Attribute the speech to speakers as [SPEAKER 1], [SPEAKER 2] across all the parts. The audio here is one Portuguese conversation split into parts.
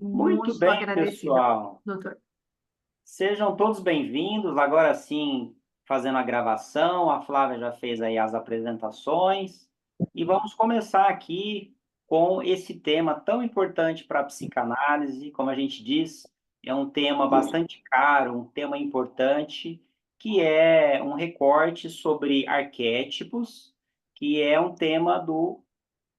[SPEAKER 1] Muito
[SPEAKER 2] Muito
[SPEAKER 1] bem,
[SPEAKER 2] agradecida,
[SPEAKER 1] pessoal.
[SPEAKER 2] doutor.
[SPEAKER 1] Sejam todos bem-vindos. Agora sim, fazendo a gravação, a Flávia já fez aí as apresentações e vamos começar aqui com esse tema tão importante para a psicanálise, como a gente diz, é um tema bastante caro, um tema importante, que é um recorte sobre arquétipos, que é um tema do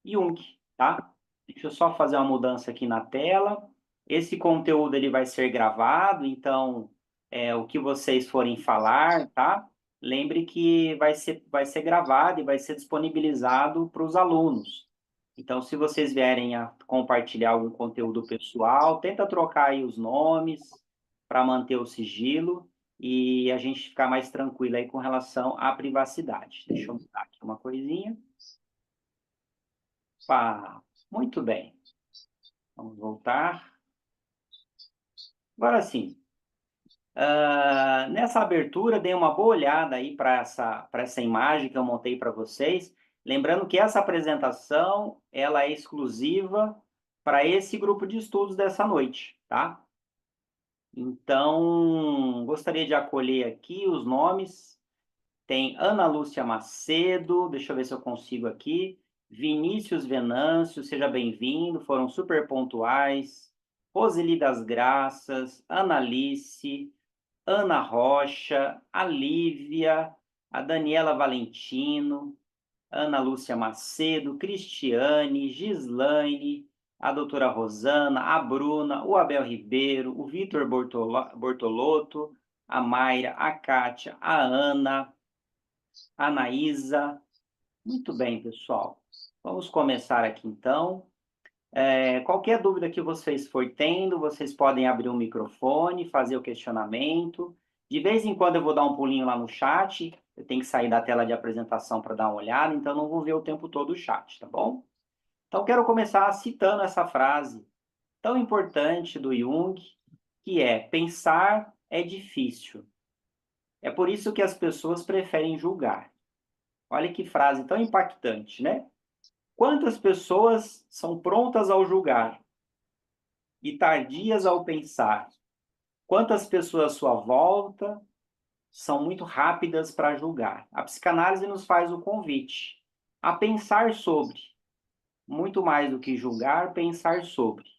[SPEAKER 1] Jung, tá? Deixa eu só fazer uma mudança aqui na tela. Esse conteúdo ele vai ser gravado, então o que vocês forem falar, tá? Lembre que vai ser gravado e vai ser disponibilizado para os alunos. Então, se vocês vierem a compartilhar algum conteúdo pessoal, tenta trocar aí os nomes para manter o sigilo e a gente ficar mais tranquilo aí com relação à privacidade. Deixa eu mudar aqui uma coisinha. Pá, muito bem. Vamos voltar. Agora sim. Nessa abertura, dei uma boa olhada aí para essa imagem que eu montei para vocês. Lembrando que essa apresentação ela é exclusiva para esse grupo de estudos dessa noite, tá? Então, gostaria de acolher aqui os nomes. Tem Ana Lúcia Macedo, deixa eu ver se eu consigo aqui. Vinícius Venâncio, seja bem-vindo, foram super pontuais. Roseli das Graças, Analice, Ana Rocha, a Lívia, a Daniela Valentino, Ana Lúcia Macedo, Cristiane, Gislaine, a doutora Rosana, a Bruna, o Abel Ribeiro, o Vitor Bortolotto, a Mayra, a Kátia, a Ana, a Anaísa. Muito bem, pessoal. Vamos começar aqui então. Qualquer dúvida que vocês for tendo, vocês podem abrir o microfone, fazer o questionamento. De vez em quando eu vou dar um pulinho lá no chat, eu tenho que sair da tela de apresentação para dar uma olhada, então não vou ver o tempo todo o chat, tá bom? Então quero começar citando essa frase tão importante do Jung, que é: pensar é difícil. É por isso que as pessoas preferem julgar. Olha que frase tão impactante, né? Quantas pessoas são prontas ao julgar e tardias ao pensar? Quantas pessoas à sua volta são muito rápidas para julgar? A psicanálise nos faz o convite a pensar sobre, muito mais do que julgar, pensar sobre.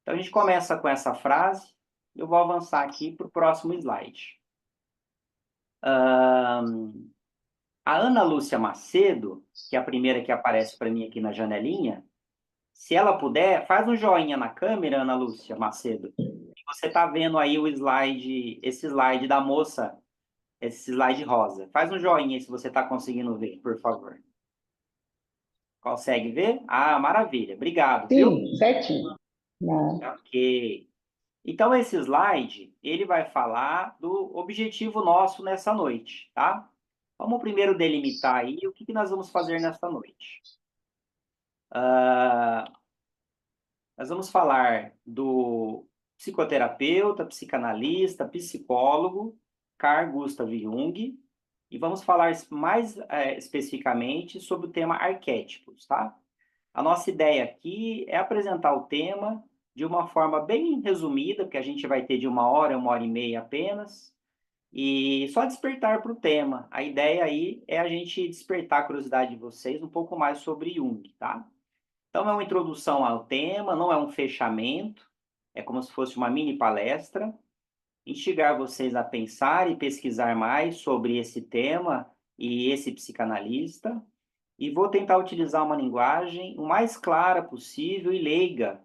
[SPEAKER 1] Então a gente começa com essa frase, eu vou avançar aqui para o próximo slide. A Ana Lúcia Macedo, que é a primeira que aparece para mim aqui na janelinha, se ela puder, faz um joinha na câmera, Ana Lúcia Macedo. Você está vendo aí o slide, esse slide da moça, esse slide rosa. Faz um joinha se você está conseguindo ver, por favor. Consegue ver? Ah, maravilha. Obrigado, viu?
[SPEAKER 3] Sim, certinho. Não.
[SPEAKER 1] Ok. Então, esse slide, ele vai falar do objetivo nosso nessa noite, tá? Vamos primeiro delimitar aí o que nós vamos fazer nessa noite. Nós vamos falar do psicoterapeuta, psicanalista, psicólogo, Carl Gustav Jung, e vamos falar mais especificamente sobre o tema arquétipos, tá? A nossa ideia aqui é apresentar o tema de uma forma bem resumida, porque a gente vai ter de 1 hora e meia apenas, e só despertar para o tema. A ideia aí é a gente despertar a curiosidade de vocês um pouco mais sobre Jung, tá? Então, é uma introdução ao tema, não é um fechamento, é como se fosse uma mini palestra, instigar vocês a pensar e pesquisar mais sobre esse tema e esse psicanalista, e vou tentar utilizar uma linguagem o mais clara possível e leiga,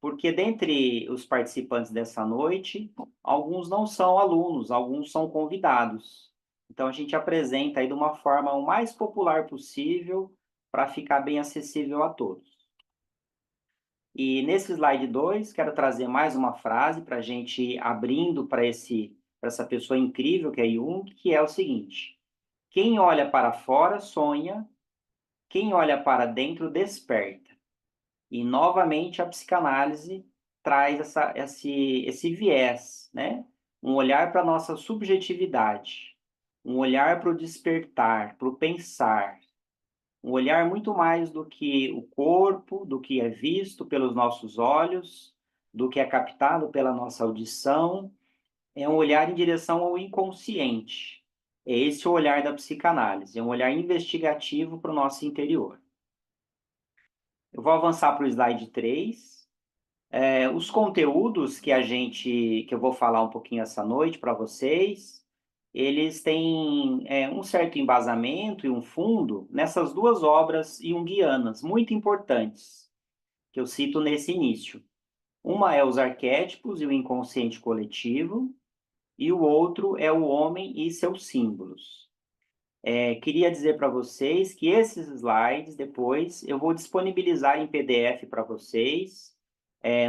[SPEAKER 1] porque dentre os participantes dessa noite, alguns não são alunos, alguns são convidados. Então, a gente apresenta aí de uma forma o mais popular possível para ficar bem acessível a todos. E nesse slide 2, quero trazer mais uma frase para a gente ir abrindo para essa pessoa incrível que é Jung, que é o seguinte: quem olha para fora sonha, quem olha para dentro desperta. E novamente a psicanálise traz esse viés, né? Um olhar para a nossa subjetividade, um olhar para o despertar, para o pensar, um olhar muito mais do que o corpo, do que é visto pelos nossos olhos, do que é captado pela nossa audição, é um olhar em direção ao inconsciente. É esse o olhar da psicanálise, é um olhar investigativo para o nosso interior. Eu vou avançar para o slide 3. Os conteúdos que eu vou falar um pouquinho essa noite para vocês, eles têm um certo embasamento e um fundo nessas duas obras junguianas, muito importantes, que eu cito nesse início. Uma é Os Arquétipos e o Inconsciente Coletivo, e o outro é O Homem e Seus Símbolos. Queria dizer para vocês que esses slides, depois, eu vou disponibilizar em PDF para vocês,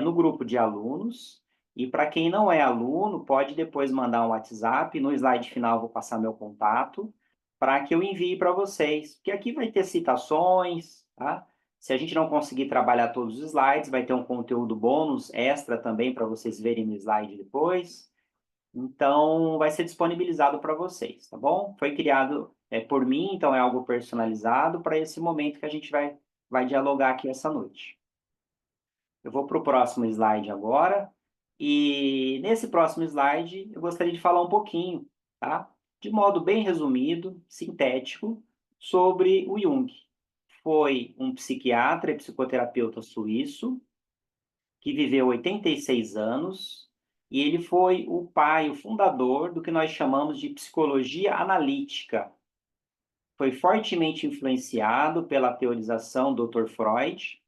[SPEAKER 1] no grupo de alunos. E para quem não é aluno, pode depois mandar um WhatsApp. No slide final, eu vou passar meu contato para que eu envie para vocês. Porque aqui vai ter citações, tá? Se a gente não conseguir trabalhar todos os slides, vai ter um conteúdo bônus extra também para vocês verem no slide depois. Então, vai ser disponibilizado para vocês, tá bom? Foi criado por mim, então é algo personalizado para esse momento que a gente vai dialogar aqui essa noite. Eu vou para o próximo slide agora. E nesse próximo slide, eu gostaria de falar um pouquinho, tá? De modo bem resumido, sintético, sobre o Jung. Foi um psiquiatra e psicoterapeuta suíço que viveu 86 anos, e ele foi o pai, o fundador do que nós chamamos de psicologia analítica. Foi fortemente influenciado pela teorização do Dr. Freud,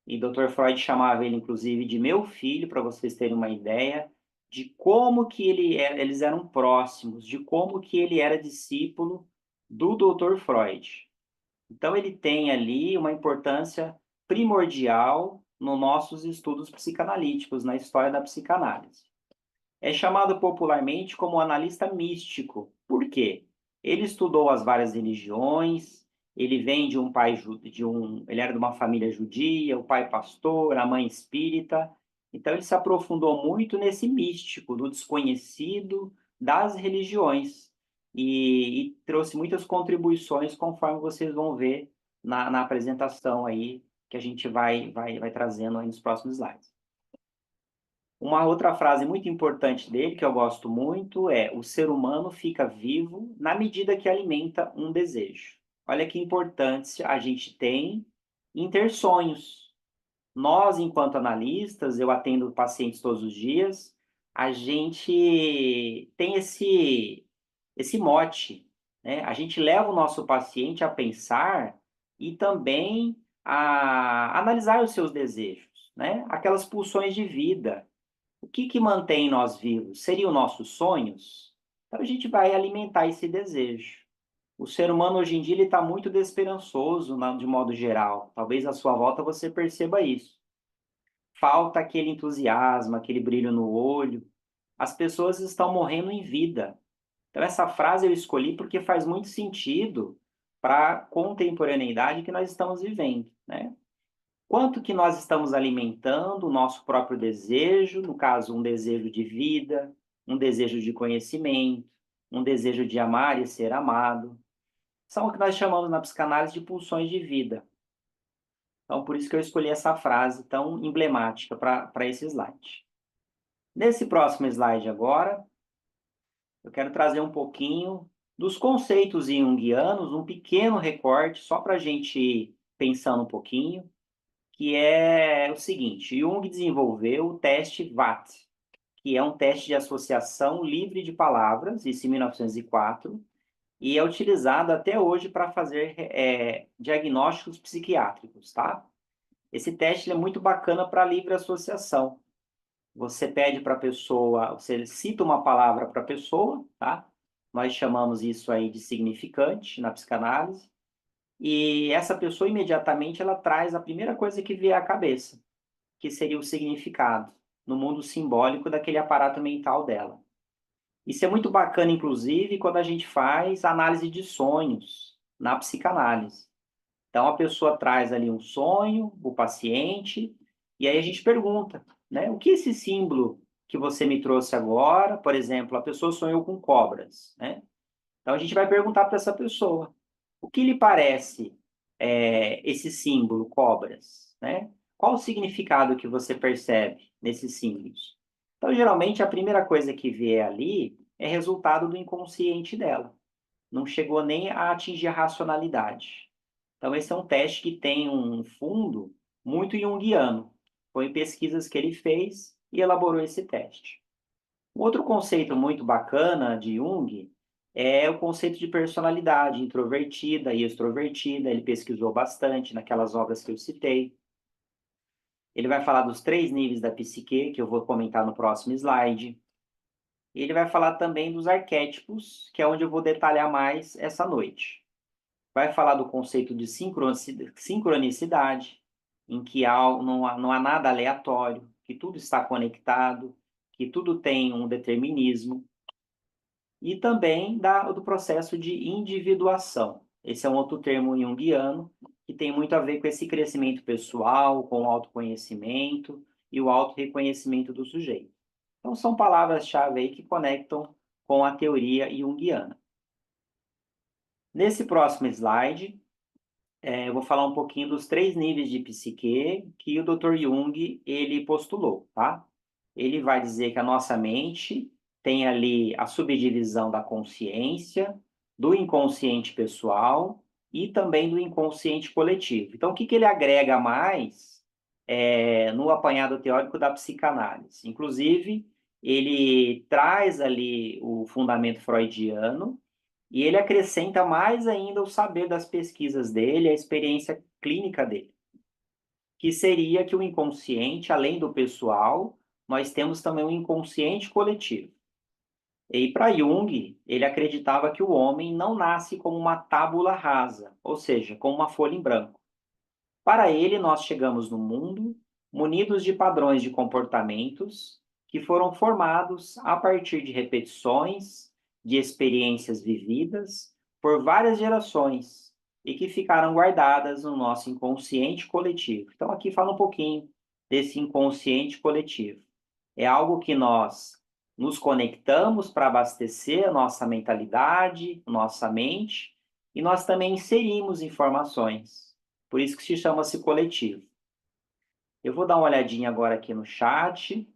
[SPEAKER 1] e Dr. Freud chamava ele, inclusive, de meu filho, para vocês terem uma ideia de como que eles eram próximos, de como que ele era discípulo do Dr. Freud. Então, ele tem ali uma importância primordial nos nossos estudos psicanalíticos, na história da psicanálise. É chamado popularmente como analista místico. Por quê? Ele estudou as várias religiões, ele vem de um pai ele era de uma família judia, o pai pastor, a mãe espírita. Então ele se aprofundou muito nesse místico, do desconhecido das religiões e trouxe muitas contribuições, conforme vocês vão ver na apresentação aí que a gente vai trazendo aí nos próximos slides. Uma outra frase muito importante dele, que eu gosto muito, é: o ser humano fica vivo na medida que alimenta um desejo. Olha que importância a gente tem em ter sonhos. Nós, enquanto analistas, eu atendo pacientes todos os dias, a gente tem esse mote, né? A gente leva o nosso paciente a pensar e também a analisar os seus desejos, né? Aquelas pulsões de vida. O que mantém nós vivos? Seriam nossos sonhos? Então a gente vai alimentar esse desejo. O ser humano hoje em dia ele está muito desesperançoso, de modo geral. Talvez à sua volta você perceba isso. Falta aquele entusiasmo, aquele brilho no olho. As pessoas estão morrendo em vida. Então essa frase eu escolhi porque faz muito sentido para a contemporaneidade que nós estamos vivendo, né? Quanto que nós estamos alimentando o nosso próprio desejo, no caso, um desejo de vida, um desejo de conhecimento, um desejo de amar e ser amado. São o que nós chamamos na psicanálise de pulsões de vida. Então, por isso que eu escolhi essa frase tão emblemática para esse slide. Nesse próximo slide agora, eu quero trazer um pouquinho dos conceitos junguianos, um pequeno recorte, só para a gente ir pensando um pouquinho, que é o seguinte: Jung desenvolveu o teste VAT, que é um teste de associação livre de palavras, isso em 1904, e é utilizado até hoje para fazer diagnósticos psiquiátricos, tá? Esse teste é muito bacana para livre associação. Você pede para a pessoa, você cita uma palavra para a pessoa, tá? Nós chamamos isso aí de significante na psicanálise. E essa pessoa imediatamente ela traz a primeira coisa que vier à cabeça, que seria o significado no mundo simbólico daquele aparato mental dela. Isso é muito bacana, inclusive, quando a gente faz análise de sonhos na psicanálise. Então, a pessoa traz ali um sonho, o paciente, e aí a gente pergunta, né? O que esse símbolo que você me trouxe agora, por exemplo, a pessoa sonhou com cobras, né? Então, a gente vai perguntar para essa pessoa, o que lhe parece esse símbolo, cobras, né? Qual o significado que você percebe nesses símbolos? Então, geralmente, a primeira coisa que vier ali é resultado do inconsciente dela. Não chegou nem a atingir a racionalidade. Então, esse é um teste que tem um fundo muito junguiano. Foi em pesquisas que ele fez e elaborou esse teste. Outro conceito muito bacana de Jung é o conceito de personalidade introvertida e extrovertida. Ele pesquisou bastante naquelas obras que eu citei. Ele vai falar dos 3 níveis da psique, que eu vou comentar no próximo slide. Ele vai falar também dos arquétipos, que é onde eu vou detalhar mais essa noite. Vai falar do conceito de sincronicidade, em que não há nada aleatório, que tudo está conectado, que tudo tem um determinismo. E também do processo de individuação. Esse é um outro termo junguiano que tem muito a ver com esse crescimento pessoal, com o autoconhecimento e o autorreconhecimento do sujeito. Então, são palavras-chave aí que conectam com a teoria junguiana. Nesse próximo slide, eu vou falar um pouquinho dos 3 níveis de psique que o Dr. Jung ele postulou, tá? Ele vai dizer que a nossa mente tem ali a subdivisão da consciência, do inconsciente pessoal e também do inconsciente coletivo. Então, o que ele agrega mais no apanhado teórico da psicanálise? Inclusive, ele traz ali o fundamento freudiano e ele acrescenta mais ainda o saber das pesquisas dele, a experiência clínica dele, que seria que o inconsciente, além do pessoal, nós temos também um inconsciente coletivo. E para Jung, ele acreditava que o homem não nasce como uma tábula rasa, ou seja, como uma folha em branco. Para ele, nós chegamos no mundo munidos de padrões de comportamentos que foram formados a partir de repetições, de experiências vividas por várias gerações e que ficaram guardadas no nosso inconsciente coletivo. Então, aqui fala um pouquinho desse inconsciente coletivo. É algo que nós nos conectamos para abastecer a nossa mentalidade, nossa mente, e nós também inserimos informações. Por isso que se chama-se coletivo. Eu vou dar uma olhadinha agora aqui no chat,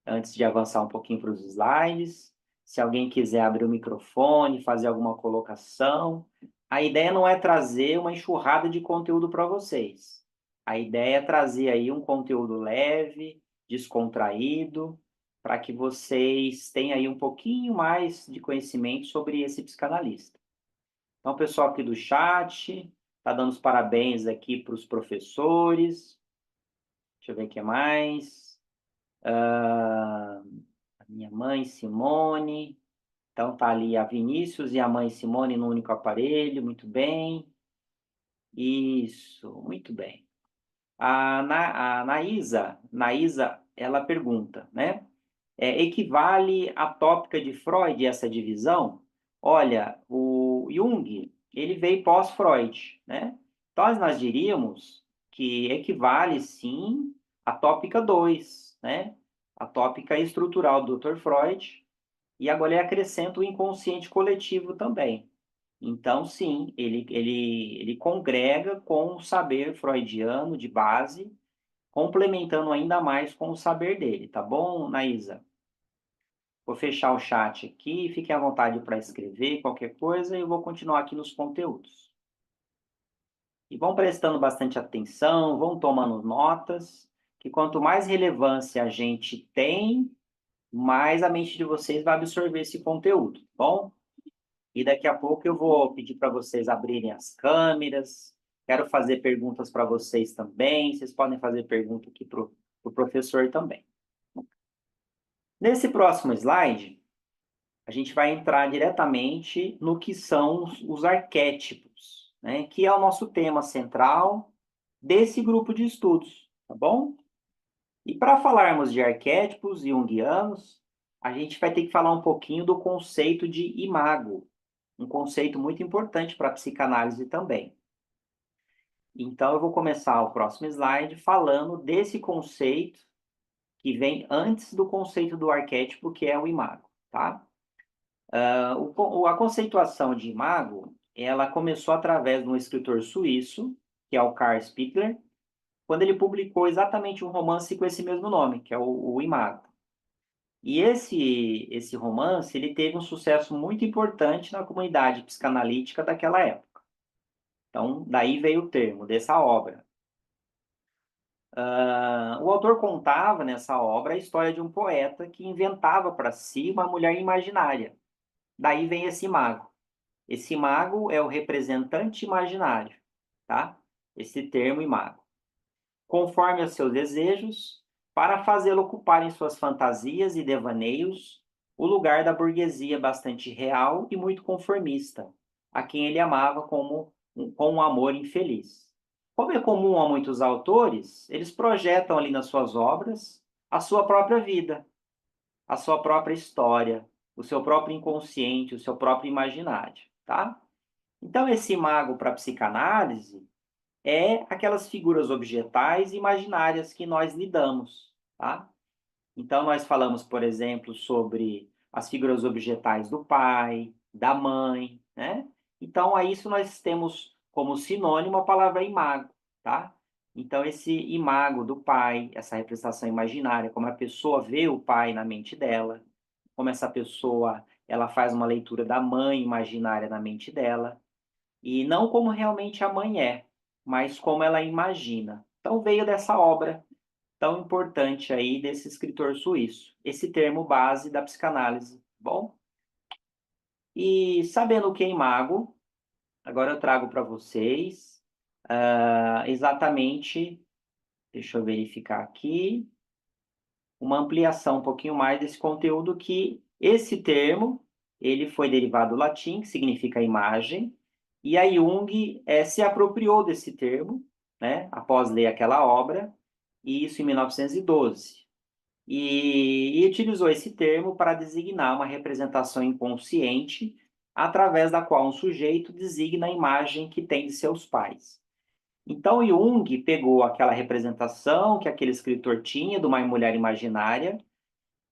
[SPEAKER 1] antes de avançar um pouquinho para os slides. Se alguém quiser abrir o microfone, fazer alguma colocação. A ideia não é trazer uma enxurrada de conteúdo para vocês. A ideia é trazer aí um conteúdo leve, descontraído, para que vocês tenham aí um pouquinho mais de conhecimento sobre esse psicanalista. Então, o pessoal aqui do chat está dando os parabéns aqui para os professores. Deixa eu ver o que mais. A minha mãe, Simone. Então, tá ali a Vinícius e a mãe Simone no único aparelho. Muito bem. Isso, muito bem. A Naísa, ela pergunta, né? Equivale à tópica de Freud essa divisão? Olha, o Jung, ele veio pós-Freud, né? Então, nós diríamos que equivale, sim, à tópica 2, né? A tópica estrutural do Dr. Freud, e agora ele acrescenta o inconsciente coletivo também. Então, sim, ele congrega com o saber freudiano de base, complementando ainda mais com o saber dele, tá bom, Naísa? Vou fechar o chat aqui, fiquem à vontade para escrever qualquer coisa e eu vou continuar aqui nos conteúdos. E vão prestando bastante atenção, vão tomando notas, que quanto mais relevância a gente tem, mais a mente de vocês vai absorver esse conteúdo, tá bom? E daqui a pouco eu vou pedir para vocês abrirem as câmeras, quero fazer perguntas para vocês também, vocês podem fazer pergunta aqui para o professor também. Nesse próximo slide, a gente vai entrar diretamente no que são os arquétipos, né? Que é o nosso tema central desse grupo de estudos, tá bom? E para falarmos de arquétipos junguianos, a gente vai ter que falar um pouquinho do conceito de imago, um conceito muito importante para a psicanálise também. Então, eu vou começar o próximo slide falando desse conceito que vem antes do conceito do arquétipo, que é o imago, tá? A conceituação de imago, ela começou através de um escritor suíço, que é o Karl Spitler, quando ele publicou exatamente um romance com esse mesmo nome, que é o Imago. E esse romance ele teve um sucesso muito importante na comunidade psicanalítica daquela época. Então, daí veio o termo dessa obra. O autor contava nessa obra a história de um poeta que inventava para si uma mulher imaginária. Daí vem esse mago. Esse mago é o representante imaginário, tá? Esse termo imago. Conforme os seus desejos, para fazê-lo ocupar em suas fantasias e devaneios o lugar da burguesia bastante real e muito conformista, a quem ele amava com um amor infeliz. Como é comum a muitos autores, eles projetam ali nas suas obras a sua própria vida, a sua própria história, o seu próprio inconsciente, o seu próprio imaginário, tá? Então, esse mago para a psicanálise é aquelas figuras objetais e imaginárias que nós lidamos, tá? Então, nós falamos, por exemplo, sobre as figuras objetais do pai, da mãe, né? Então, a isso nós temos como sinônimo a palavra imago, tá? Então, esse imago do pai, essa representação imaginária, como a pessoa vê o pai na mente dela, como essa pessoa, ela faz uma leitura da mãe imaginária na mente dela, e não como realmente a mãe é, mas como ela imagina. Então, veio dessa obra tão importante aí desse escritor suíço, esse termo base da psicanálise, bom? E sabendo o que é imago, agora eu trago para vocês exatamente, deixa eu verificar aqui, uma ampliação um pouquinho mais desse conteúdo que esse termo, ele foi derivado do latim, que significa imagem, e a Jung se apropriou desse termo, né, após ler aquela obra, e isso em 1912. E utilizou esse termo para designar uma representação inconsciente através da qual um sujeito designa a imagem que tem de seus pais. Então, Jung pegou aquela representação que aquele escritor tinha de uma mulher imaginária,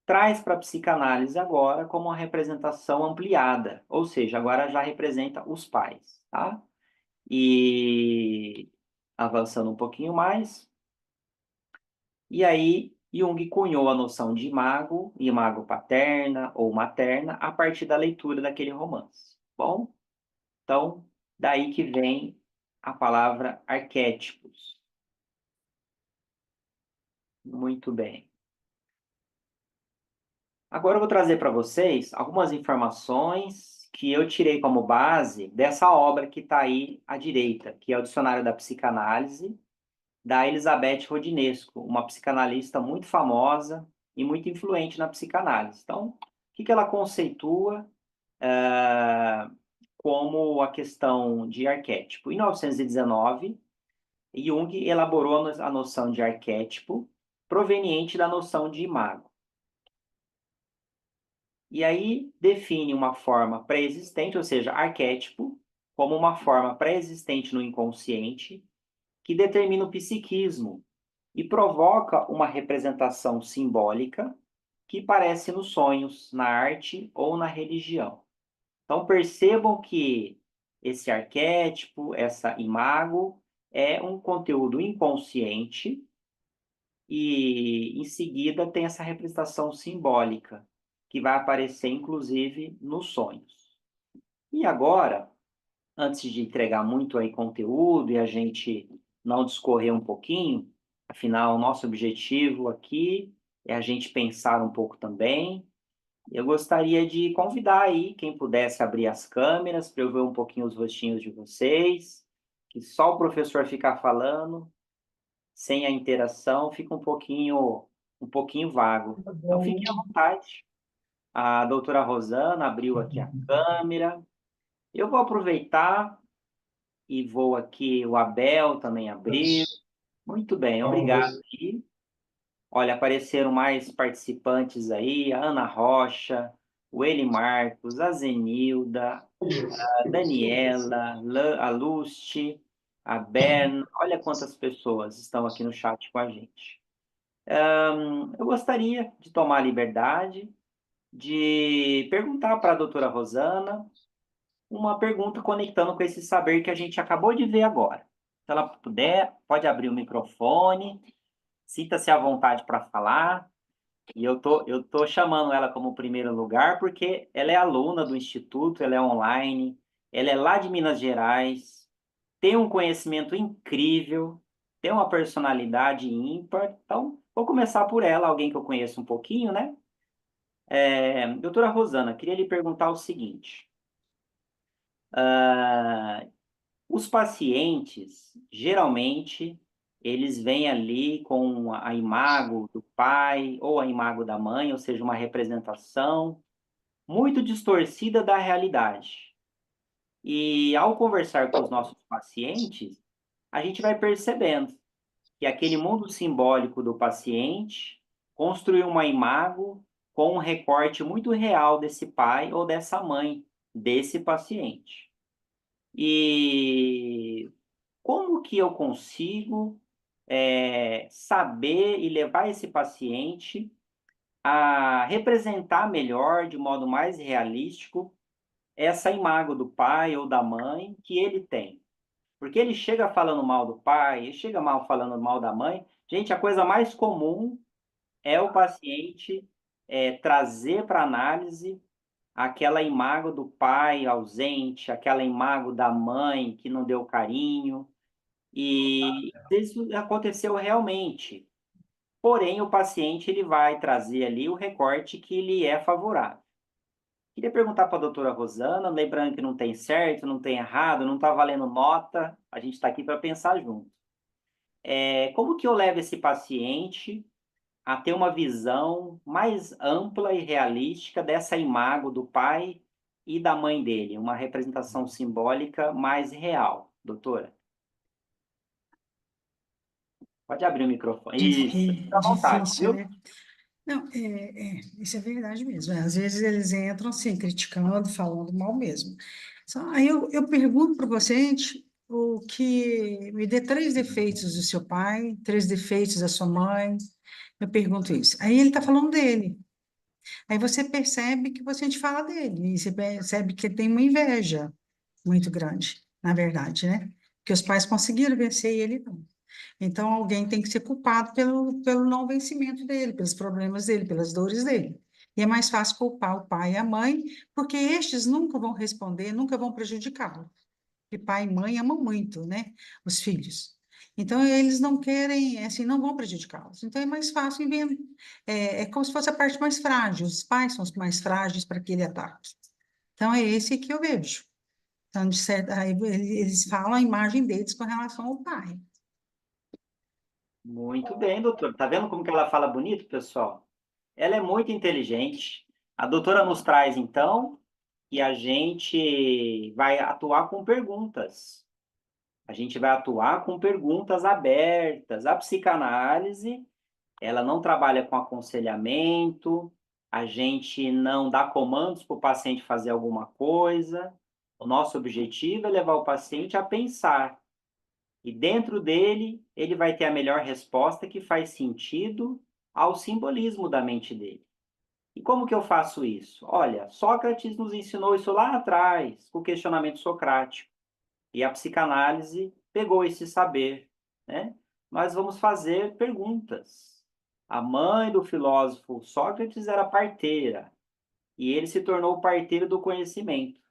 [SPEAKER 1] traz para a psicanálise agora como uma representação ampliada, ou seja, agora já representa os pais, tá? E avançando um pouquinho mais, e aí Jung cunhou a noção de imago, imago paterna ou materna, a partir da leitura daquele romance. Bom, então, daí que vem a palavra arquétipos. Muito bem. Agora eu vou trazer para vocês algumas informações que eu tirei como base dessa obra que está aí à direita, que é o Dicionário da Psicanálise, da Elizabeth Rodinesco, uma psicanalista muito famosa e muito influente na psicanálise. Então, o que ela conceitua como a questão de arquétipo? Em 1919, Jung elaborou a noção de arquétipo proveniente da noção de imago. E aí define uma forma pré-existente, ou seja, arquétipo, como uma forma pré-existente no inconsciente que determina o psiquismo e provoca uma representação simbólica que aparece nos sonhos, na arte ou na religião. Então percebam que esse arquétipo, essa imago, é um conteúdo inconsciente e em seguida tem essa representação simbólica que vai aparecer inclusive nos sonhos. E agora, antes de entregar muito aí conteúdo e a gente não discorrer um pouquinho, afinal, o nosso objetivo aqui é a gente pensar um pouco também. Eu gostaria de convidar aí quem pudesse abrir as câmeras para eu ver um pouquinho os rostinhos de vocês, que só o professor ficar falando, sem a interação, fica um pouquinho vago.
[SPEAKER 3] Tá
[SPEAKER 1] Então,
[SPEAKER 3] bom.
[SPEAKER 1] fiquem à vontade. A doutora Rosana abriu aqui a câmera. Eu vou aproveitar e vou aqui, o Abel também abriu. Muito bem, obrigado aí. Olha, apareceram mais participantes aí, a Ana Rocha, o Eli Marcos, a Zenilda, a Daniela, a Luste, a Berna. Olha quantas pessoas estão aqui no chat com a gente. Eu gostaria de tomar a liberdade de perguntar para a doutora Rosana uma pergunta conectando com esse saber que a gente acabou de ver agora. Se ela puder, pode abrir o microfone, sinta-se à vontade para falar. E eu tô chamando ela como primeiro lugar porque ela é aluna do Instituto, ela é online, ela é lá de Minas Gerais, tem um conhecimento incrível, tem uma personalidade ímpar. Então, vou começar por ela, alguém que eu conheço um pouquinho, né? Doutora Rosana, queria lhe perguntar o seguinte. Os pacientes, geralmente, eles vêm ali com a imago do pai ou a imago da mãe, ou seja, uma representação muito distorcida da realidade. E ao conversar com os nossos pacientes, a gente vai percebendo que aquele mundo simbólico do paciente construiu uma imago com um recorte muito real desse pai ou dessa mãe desse paciente. E como que eu consigo saber e levar esse paciente a representar melhor, de modo mais realístico, essa imago do pai ou da mãe que ele tem? Porque ele chega falando mal do pai, ele chega mal falando mal da mãe. Gente, a coisa mais comum é o paciente trazer para análise aquela imago do pai ausente, aquela imago da mãe que não deu carinho. E isso aconteceu realmente. Porém, o paciente ele vai trazer ali o recorte que lhe é favorável. Queria perguntar para a doutora Rosana, lembrando que não tem certo, não tem errado, não está valendo nota, a gente está aqui para pensar junto. Como que eu levo esse paciente a ter uma visão mais ampla e realística dessa imago do pai e da mãe dele, uma representação simbólica mais real, doutora? Pode abrir o microfone. Isso, fica à vontade,
[SPEAKER 2] Difícil,
[SPEAKER 1] viu?
[SPEAKER 2] né? Não, isso é verdade mesmo. Às vezes eles entram assim, criticando, falando mal mesmo. Aí eu pergunto para o paciente o que me dê 3 defeitos do seu pai, 3 defeitos da sua mãe. Eu pergunto isso. Aí ele está falando dele. Aí você percebe que o paciente fala dele, e você percebe que ele tem uma inveja muito grande, na verdade, né? Que os pais conseguiram vencer e ele não. Então, alguém tem que ser culpado pelo não vencimento dele, pelos problemas dele, pelas dores dele. E é mais fácil culpar o pai e a mãe, porque estes nunca vão responder, nunca vão prejudicá-lo. Porque pai e mãe amam muito, né? Os filhos. Então, eles não querem, assim, não vão prejudicá-los. Então, é mais fácil, é como se fosse a parte mais frágil. Os pais são os mais frágeis para aquele ataque. Então, é esse que eu vejo. Então, de certa, aí eles falam a imagem deles com relação ao pai.
[SPEAKER 1] Muito bem, doutor. Tá vendo como que ela fala bonito, pessoal? Ela é muito inteligente. A doutora nos traz, então, e a gente vai atuar com perguntas. A gente vai atuar com perguntas abertas. A psicanálise, ela não trabalha com aconselhamento, a gente não dá comandos para o paciente fazer alguma coisa. O nosso objetivo é levar o paciente a pensar. E dentro dele, ele vai ter a melhor resposta que faz sentido ao simbolismo da mente dele. E como que eu faço isso? Olha, Sócrates nos ensinou isso lá atrás, com o questionamento socrático. E a psicanálise pegou esse saber, né? Nós vamos fazer perguntas. A mãe do filósofo Sócrates era parteira, e ele se tornou parteiro do conhecimento.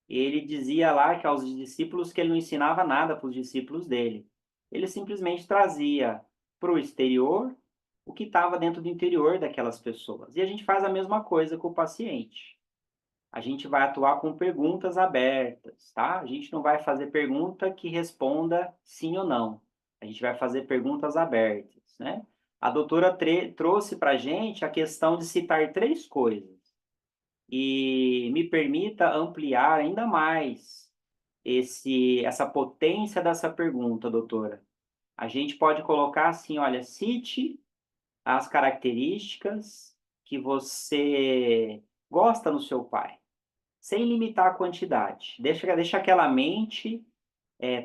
[SPEAKER 1] Ele dizia lá que aos discípulos que ele não ensinava nada para os discípulos dele. Ele simplesmente trazia para o exterior o que estava dentro do interior daquelas pessoas. E a gente faz a mesma coisa com o paciente. A gente vai atuar com perguntas abertas, tá? A gente não vai fazer pergunta que responda sim ou não. A gente vai fazer perguntas abertas, né? A doutora trouxe para a gente a questão de citar 3 coisas. E me permita ampliar ainda mais essa potência dessa pergunta, doutora. A gente pode colocar assim, olha, cite as características que você gosta no seu pai, sem limitar a quantidade. Deixa aquela mente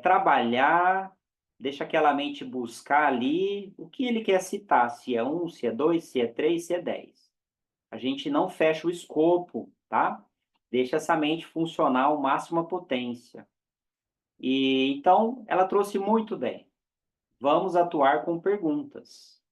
[SPEAKER 1] trabalhar, deixa aquela mente buscar ali o que ele quer citar, se é 1, se é 2, se é 3, se é 10. A gente não fecha o escopo, tá? Deixa essa mente funcionar ao máxima potência. E então, ela trouxe muito bem. Vamos atuar com perguntas.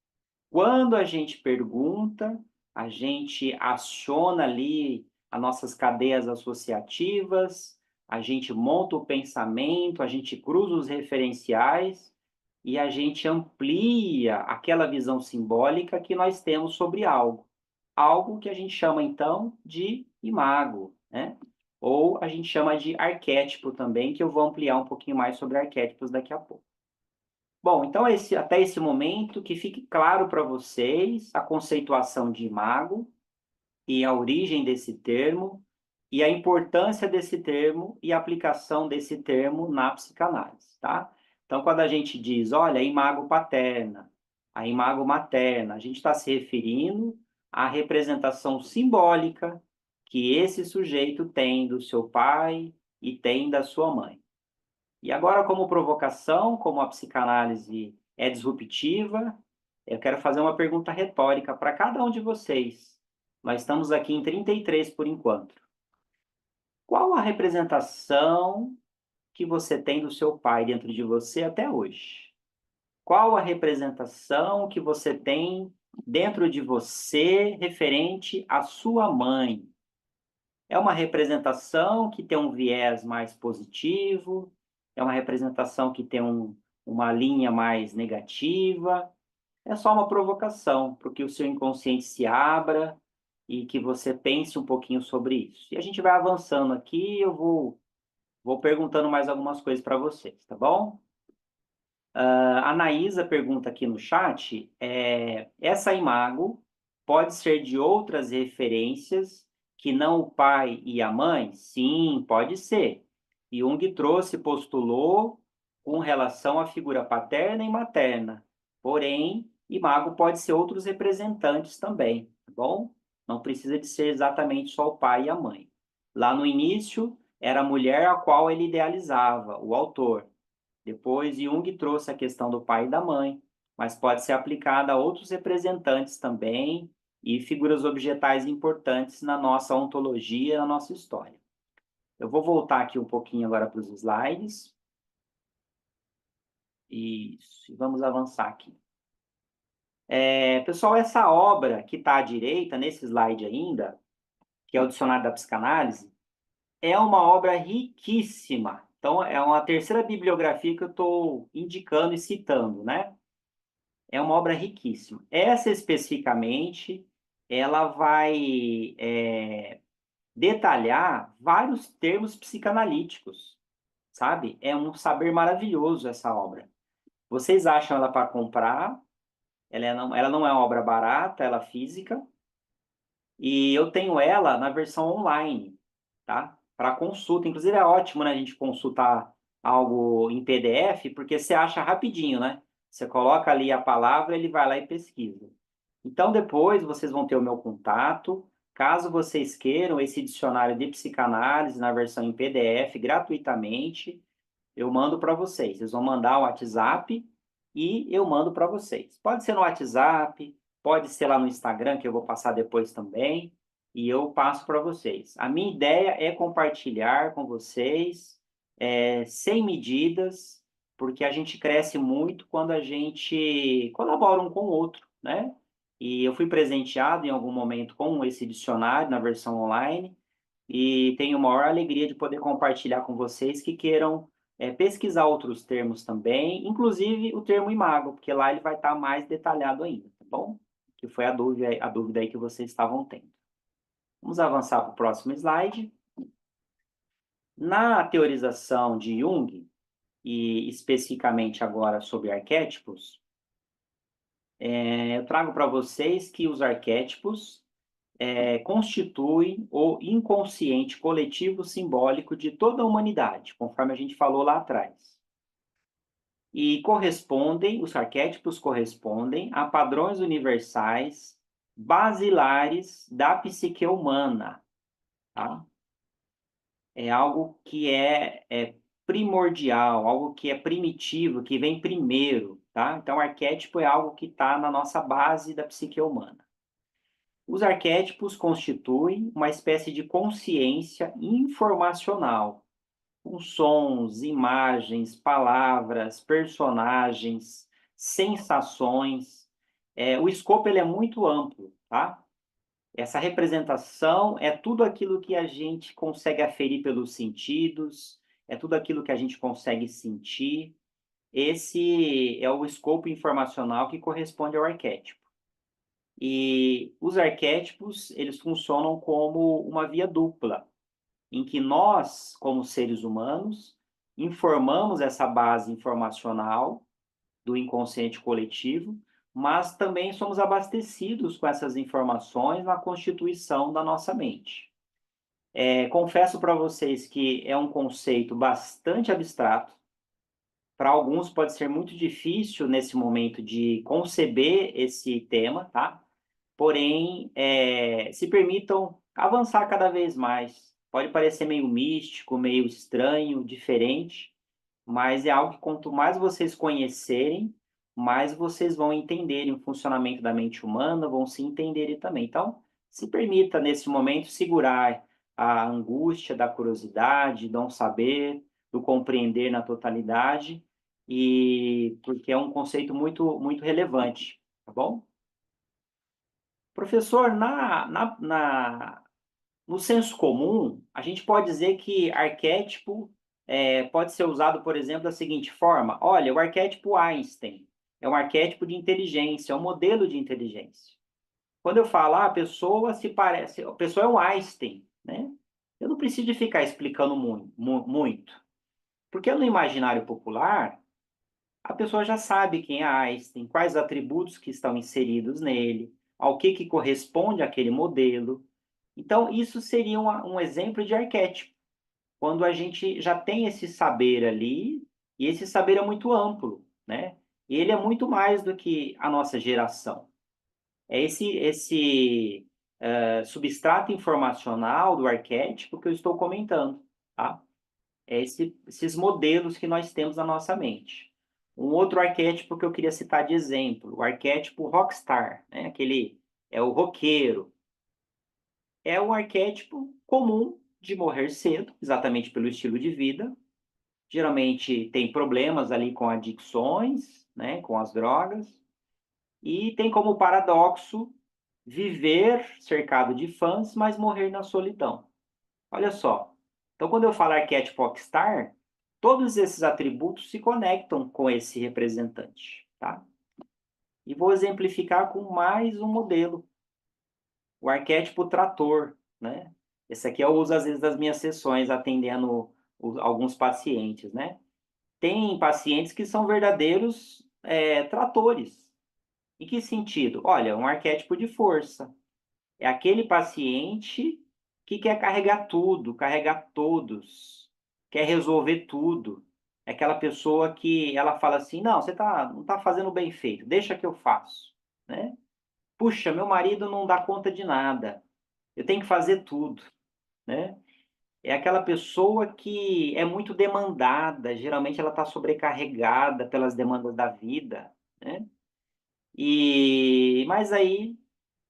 [SPEAKER 1] Quando a gente pergunta, a gente aciona ali as nossas cadeias associativas, a gente monta o pensamento, a gente cruza os referenciais e a gente amplia aquela visão simbólica que nós temos sobre algo. Algo que a gente chama, então, de imago, né? Ou a gente chama de arquétipo também, que eu vou ampliar um pouquinho mais sobre arquétipos daqui a pouco. Bom, então até esse momento, que fique claro para vocês a conceituação de imago e a origem desse termo e a importância desse termo e a aplicação desse termo na psicanálise, tá? Então, quando a gente diz, olha, a imago paterna, a imago materna, a gente está se referindo à representação simbólica que esse sujeito tem do seu pai e tem da sua mãe. E agora, como provocação, como a psicanálise é disruptiva, eu quero fazer uma pergunta retórica para cada um de vocês. Nós estamos aqui em 33 por enquanto. Qual a representação que você tem do seu pai dentro de você até hoje? Qual a representação que você tem dentro de você referente à sua mãe? É uma representação que tem um viés mais positivo? É uma representação que tem uma linha mais negativa? É só uma provocação para que o seu inconsciente se abra e que você pense um pouquinho sobre isso. E a gente vai avançando aqui, eu vou perguntando mais algumas coisas para vocês, tá bom? A Anaísa pergunta aqui no chat, essa imago pode ser de outras referências que não o pai e a mãe? Sim, pode ser. Jung postulou com relação à figura paterna e materna. Porém, imago pode ser outros representantes também, tá bom? Não precisa de ser exatamente só o pai e a mãe. Lá no início, era a mulher a qual ele idealizava, o autor. Depois, Jung trouxe a questão do pai e da mãe, mas pode ser aplicada a outros representantes também e figuras objetais importantes na nossa ontologia, na nossa história. Eu vou voltar aqui um pouquinho agora para os slides. Isso, vamos avançar aqui. Pessoal, essa obra que está à direita, nesse slide ainda, que é o Dicionário da Psicanálise, é uma obra riquíssima. Então, é uma terceira bibliografia que eu estou indicando e citando, né? É uma obra riquíssima. Essa especificamente, ela vai detalhar vários termos psicanalíticos, sabe? É um saber maravilhoso essa obra. Vocês acham ela para comprar? Ela não é uma obra barata, ela é física. E eu tenho ela na versão online, tá? Para consulta. Inclusive é ótimo, né, a gente consultar algo em PDF, porque você acha rapidinho, né? Você coloca ali a palavra, ele vai lá e pesquisa. Então, depois vocês vão ter o meu contato. Caso vocês queiram esse dicionário de psicanálise na versão em PDF gratuitamente, eu mando para vocês. Vocês vão mandar o WhatsApp e eu mando para vocês. Pode ser no WhatsApp, pode ser lá no Instagram, que eu vou passar depois também, e eu passo para vocês. A minha ideia é compartilhar com vocês, sem medidas, porque a gente cresce muito quando a gente colabora um com o outro, né? E eu fui presenteado em algum momento com esse dicionário na versão online, e tenho a maior alegria de poder compartilhar com vocês que queiram pesquisar outros termos também, inclusive o termo imago, porque lá ele vai estar mais detalhado ainda, tá bom? Que foi a dúvida aí que vocês estavam tendo. Vamos avançar para o próximo slide. Na teorização de Jung, e especificamente agora sobre arquétipos, eu trago para vocês que os arquétipos constituem o inconsciente coletivo simbólico de toda a humanidade, conforme a gente falou lá atrás. E os arquétipos correspondem a padrões universais basilares da psique humana, tá? É algo que é primordial, algo que é primitivo, que vem primeiro, tá? Então, arquétipo é algo que está na nossa base da psique humana. Os arquétipos constituem uma espécie de consciência informacional com sons, imagens, palavras, personagens, sensações. O escopo ele é muito amplo, tá? Essa representação é tudo aquilo que a gente consegue aferir pelos sentidos, é tudo aquilo que a gente consegue sentir. Esse é o escopo informacional que corresponde ao arquétipo. E os arquétipos, eles funcionam como uma via dupla, em que nós, como seres humanos, informamos essa base informacional do inconsciente coletivo, mas também somos abastecidos com essas informações na constituição da nossa mente. Confesso para vocês que é um conceito bastante abstrato. Para alguns pode ser muito difícil nesse momento de conceber esse tema, tá? Porém, se permitam avançar cada vez mais. Pode parecer meio místico, meio estranho, diferente, mas é algo que quanto mais vocês conhecerem, mais vocês vão entenderem o funcionamento da mente humana, vão se entenderem também. Então, se permita, nesse momento, segurar a angústia da curiosidade, do não saber, do compreender na totalidade, e porque é um conceito muito, muito relevante, tá bom? Professor, no senso comum, a gente pode dizer que arquétipo pode ser usado, por exemplo, da seguinte forma: olha, o arquétipo Einstein é um arquétipo de inteligência, é um modelo de inteligência. Quando eu falo, a pessoa se parece, a pessoa é um Einstein, né? Eu não preciso de ficar explicando muito, porque no imaginário popular, a pessoa já sabe quem é Einstein, quais atributos que estão inseridos nele, ao que corresponde aquele modelo. Então, isso seria um exemplo de arquétipo, quando a gente já tem esse saber ali, e esse saber é muito amplo, né? E ele é muito mais do que a nossa geração. É esse substrato informacional do arquétipo que eu estou comentando, tá? Esses modelos que nós temos na nossa mente. Um outro arquétipo que eu queria citar de exemplo, o arquétipo rockstar, né? Aquele é o roqueiro. É um arquétipo comum de morrer cedo, exatamente pelo estilo de vida. Geralmente tem problemas ali com adicções, né, com as drogas, e tem como paradoxo viver cercado de fãs, mas morrer na solidão. Olha só. Então, quando eu falo arquétipo rockstar, todos esses atributos se conectam com esse representante, tá? E vou exemplificar com mais um modelo, o arquétipo trator, né? Esse aqui eu uso às vezes nas minhas sessões, atendendo alguns pacientes, né? Tem pacientes que são verdadeiros tratores. Em que sentido? Olha, um arquétipo de força. É aquele paciente que quer carregar tudo, carregar todos, quer resolver tudo. É aquela pessoa que ela fala assim, não, você não está fazendo bem feito, deixa que eu faço, né? Puxa, meu marido não dá conta de nada, eu tenho que fazer tudo, né? É aquela pessoa que é muito demandada, geralmente ela está sobrecarregada pelas demandas da vida, né? Mas aí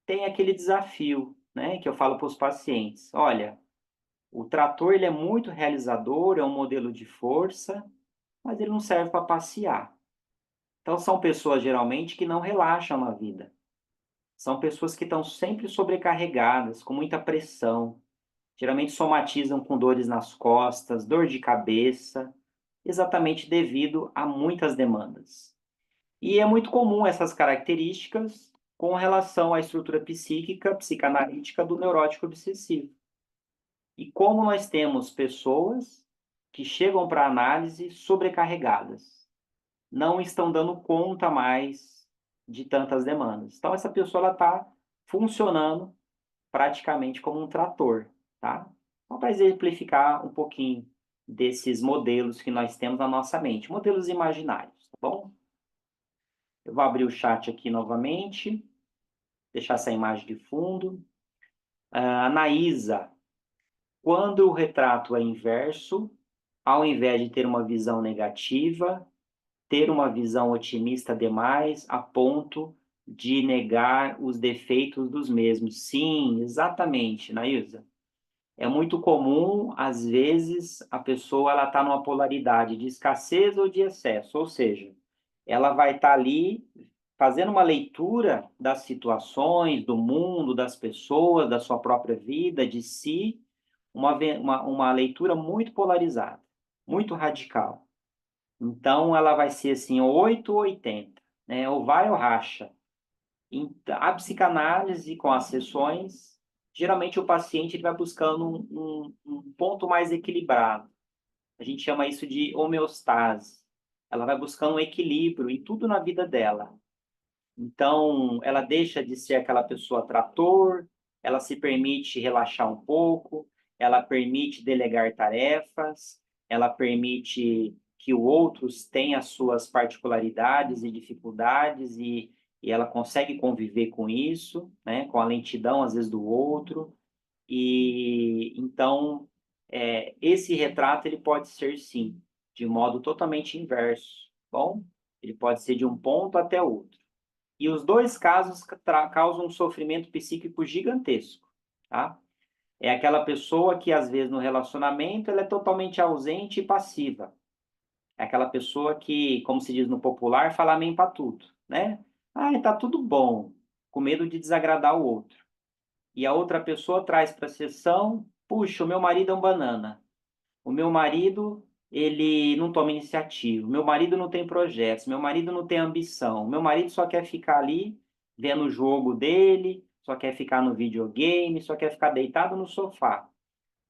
[SPEAKER 1] tem aquele desafio, né, que eu falo para os pacientes. Olha, o trator ele é muito realizador, é um modelo de força, mas ele não serve para passear. Então são pessoas geralmente que não relaxam na vida. São pessoas que estão sempre sobrecarregadas, com muita pressão. Geralmente somatizam com dores nas costas, dor de cabeça, exatamente devido a muitas demandas. E é muito comum essas características com relação à estrutura psíquica, psicanalítica do neurótico obsessivo. E como nós temos pessoas que chegam para análise sobrecarregadas, não estão dando conta mais de tantas demandas. Então, essa pessoa está funcionando praticamente como um trator, tá? Só para exemplificar um pouquinho desses modelos que nós temos na nossa mente, modelos imaginários, tá bom? Eu vou abrir o chat aqui novamente, deixar essa imagem de fundo. Anaísa, quando o retrato é inverso, ao invés de ter uma visão negativa, ter uma visão otimista demais, a ponto de negar os defeitos dos mesmos. Sim, exatamente, Naísa. é muito comum, às vezes, a pessoa ela está numa polaridade de escassez ou de excesso, ou seja, ela vai estar ali fazendo uma leitura das situações, do mundo, das pessoas, da sua própria vida, de si, uma leitura muito polarizada, muito radical. Então, ela vai ser assim, 8 ou 80, né? Ou vai ou racha. A psicanálise, com as sessões, geralmente o paciente ele vai buscando um ponto mais equilibrado. A gente chama isso de homeostase. Ela vai buscando um equilíbrio em tudo na vida dela. Então, ela deixa de ser aquela pessoa trator, ela se permite relaxar um pouco, ela permite delegar tarefas, ela permite que o outro tenha as suas particularidades e dificuldades e ela consegue conviver com isso, né, com a lentidão, às vezes, do outro. E então, esse retrato ele pode ser, sim, de modo totalmente inverso, bom? Ele pode ser de um ponto até outro. E os dois casos causam um sofrimento psíquico gigantesco, tá? É aquela pessoa que, às vezes, no relacionamento, ela é totalmente ausente e passiva. É aquela pessoa que, como se diz no popular, fala amém para tudo, né? Ah, tá tudo bom, com medo de desagradar o outro. E a outra pessoa traz para a sessão, puxa, o meu marido é um banana. O meu marido, ele não toma iniciativa. Meu marido não tem projetos. Meu marido não tem ambição. Meu marido só quer ficar ali vendo o jogo dele, só quer ficar no videogame, só quer ficar deitado no sofá.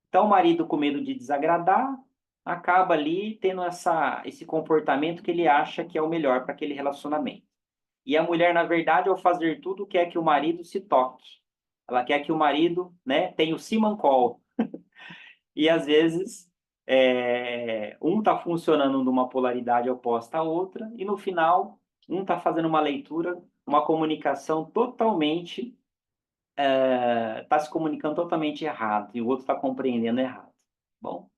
[SPEAKER 1] Então, o marido, com medo de desagradar, acaba ali tendo esse comportamento que ele acha que é o melhor para aquele relacionamento. E a mulher, na verdade, ao fazer tudo, quer que o marido se toque. Ela quer que o marido, né, tenha o simancol. E às vezes um está funcionando numa polaridade oposta à outra, e no final um está fazendo uma leitura, uma comunicação totalmente, está se comunicando totalmente errado, e o outro está compreendendo errado. Bom,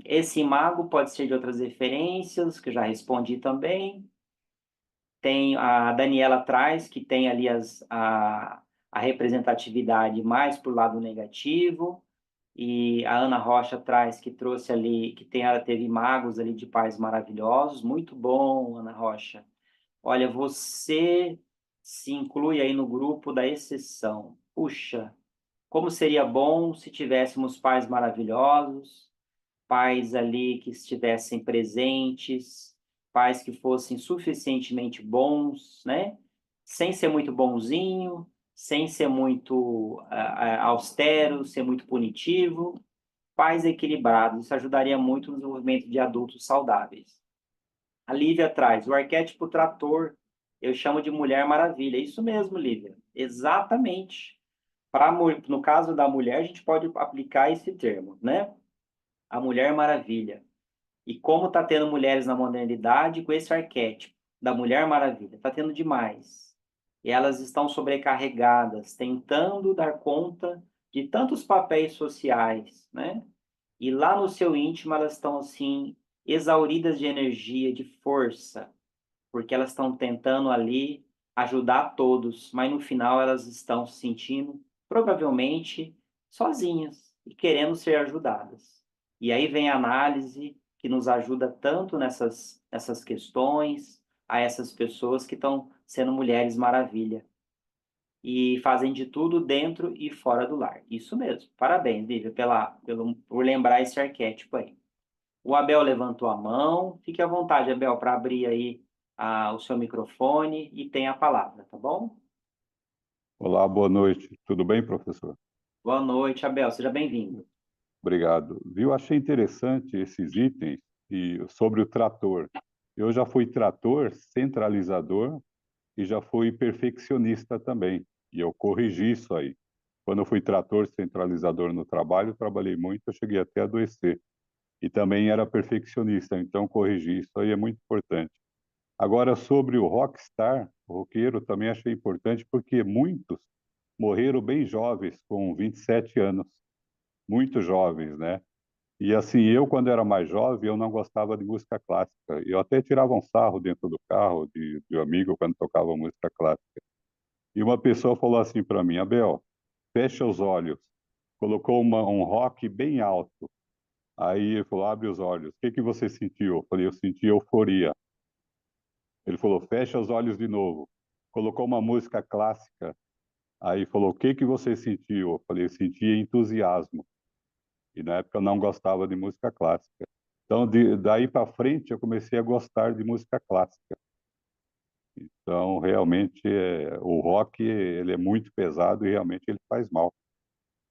[SPEAKER 1] esse imago pode ser de outras referências, que eu já respondi também. Tem a Daniela traz, que tem ali a representatividade mais para o lado negativo, e a Ana Rocha traz que trouxe ali, ela teve magos ali de pais maravilhosos, muito bom, Ana Rocha. Olha, você se inclui aí no grupo da exceção. Puxa, como seria bom se tivéssemos pais maravilhosos, pais ali que estivessem presentes, pais que fossem suficientemente bons, né? Sem ser muito bonzinho, sem ser muito austero, ser muito punitivo, pais equilibrados. Isso ajudaria muito no desenvolvimento de adultos saudáveis. A Lívia traz o arquétipo trator, eu chamo de Mulher Maravilha. Isso mesmo, Lívia. Exatamente. No caso da mulher, a gente pode aplicar esse termo, né? A Mulher Maravilha. E como está tendo mulheres na modernidade com esse arquétipo da Mulher Maravilha? Está tendo demais. E elas estão sobrecarregadas, tentando dar conta de tantos papéis sociais, né? E lá no seu íntimo elas estão assim, exauridas de energia, de força, porque elas estão tentando ali ajudar todos, mas no final elas estão se sentindo provavelmente sozinhas e querendo ser ajudadas. E aí vem a análise que nos ajuda tanto nessas questões, a essas pessoas que estão sendo mulheres maravilha e fazem de tudo dentro e fora do lar. Isso mesmo. Parabéns, Lívia, por lembrar esse arquétipo aí. O Abel levantou a mão. Fique à vontade, Abel, para abrir aí o seu microfone e tem a palavra, tá bom?
[SPEAKER 4] Olá, boa noite. Tudo bem, professor?
[SPEAKER 1] Boa noite, Abel. Seja bem-vindo.
[SPEAKER 4] Obrigado. Viu? Achei interessante esses itens e sobre o trator. Eu já fui trator, centralizador e já fui perfeccionista também. E eu corrigi isso aí. Quando eu fui trator, centralizador no trabalho, trabalhei muito, eu cheguei até a adoecer. E também era perfeccionista, então corrigir isso aí é muito importante. Agora, sobre o rockstar, o roqueiro, também achei importante porque muitos morreram bem jovens, com 27 anos, muito jovens, né? E assim, eu quando era mais jovem, eu não gostava de música clássica. Eu até tirava um sarro dentro do carro de um amigo quando tocava música clássica. E uma pessoa falou assim para mim, Abel, fecha os olhos, colocou um rock bem alto. Aí ele falou, abre os olhos. O que que você sentiu? Eu falei, eu senti euforia. Ele falou, fecha os olhos de novo. Colocou uma música clássica. Aí falou, o que que você sentiu? Eu falei, eu senti entusiasmo. E na época eu não gostava de música clássica. Então, daí para frente, eu comecei a gostar de música clássica. Então, realmente, o rock ele é muito pesado e realmente ele faz mal,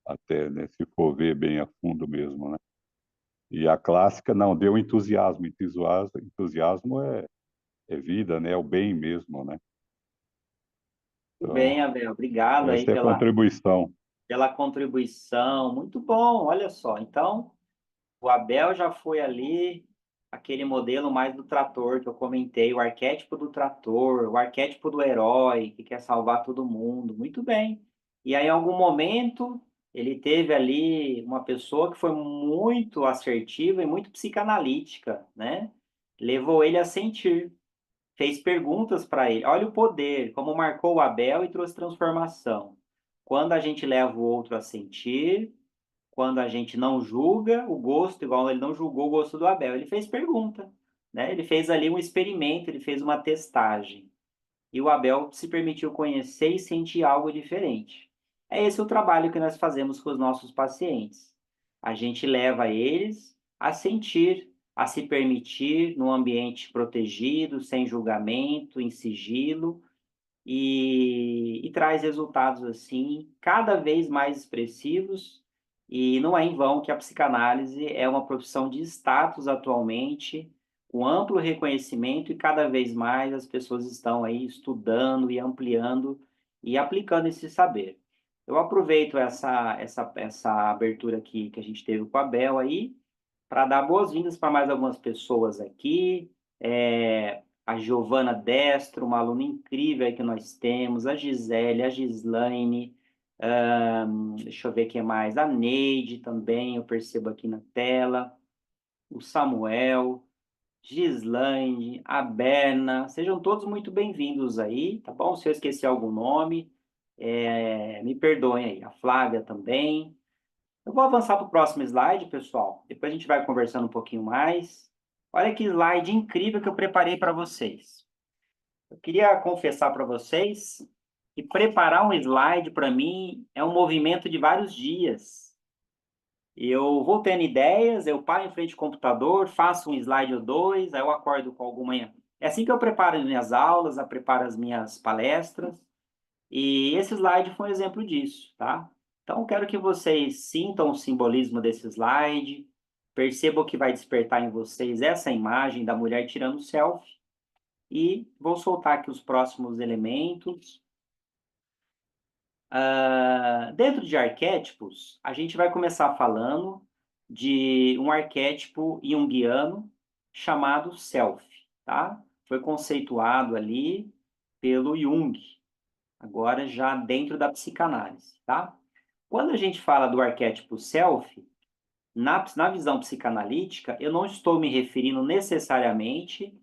[SPEAKER 4] até, né, se for ver bem a fundo mesmo, né? E a clássica não, deu entusiasmo. Entusiasmo é vida, né? É o bem mesmo, né?
[SPEAKER 1] Muito
[SPEAKER 4] Então,
[SPEAKER 1] bem, Abel. Obrigado aí
[SPEAKER 4] essa é a contribuição.
[SPEAKER 1] pela contribuição. Muito bom, olha só. Então, o Abel já foi ali aquele modelo mais do trator que eu comentei, o arquétipo do trator, o arquétipo do herói que quer salvar todo mundo. Muito bem. E aí, em algum momento, ele teve ali uma pessoa que foi muito assertiva e muito psicanalítica, né? Levou ele a sentir, fez perguntas para ele. Olha o poder, como marcou o Abel e trouxe transformação. Quando a gente leva o outro a sentir, quando a gente não julga o gosto, igual ele não julgou o gosto do Abel, ele fez pergunta, né? Ele fez ali um experimento, ele fez uma testagem. E o Abel se permitiu conhecer e sentir algo diferente. É esse o trabalho que nós fazemos com os nossos pacientes. A gente leva eles a sentir, a se permitir num ambiente protegido, sem julgamento, em sigilo, e traz resultados assim cada vez mais expressivos. E não é em vão que a psicanálise é uma profissão de status atualmente, com amplo reconhecimento, e cada vez mais as pessoas estão aí estudando e ampliando e aplicando esse saber. Eu aproveito essa abertura aqui que a gente teve com a Bel aí, para dar boas-vindas para mais algumas pessoas aqui. A Giovana Destro, uma aluna incrível aí que nós temos, a Gisele, a Gislaine, deixa eu ver quem mais, a Neide também, eu percebo aqui na tela, o Samuel, Gislaine, a Berna, sejam todos muito bem-vindos aí, tá bom? Se eu esqueci algum nome, me perdoem aí, a Flávia também. Eu vou avançar para o próximo slide, pessoal. Depois a gente vai conversando um pouquinho mais. Olha que slide incrível que eu preparei para vocês. Eu queria confessar para vocês que preparar um slide para mim é um movimento de vários dias. Eu vou tendo ideias, eu paro em frente ao computador, faço um slide ou dois, aí eu acordo com alguma. É assim que eu preparo as minhas aulas, eu preparo as minhas palestras. E esse slide foi um exemplo disso, tá? Então, eu quero que vocês sintam o simbolismo desse slide, percebam que vai despertar em vocês essa imagem da mulher tirando selfie, e vou soltar aqui os próximos elementos. Dentro de arquétipos, a gente vai começar falando de um arquétipo junguiano chamado self, tá? Foi conceituado ali pelo Jung, agora já dentro da psicanálise, tá? Quando a gente fala do arquétipo self, na visão psicanalítica, eu não estou me referindo necessariamente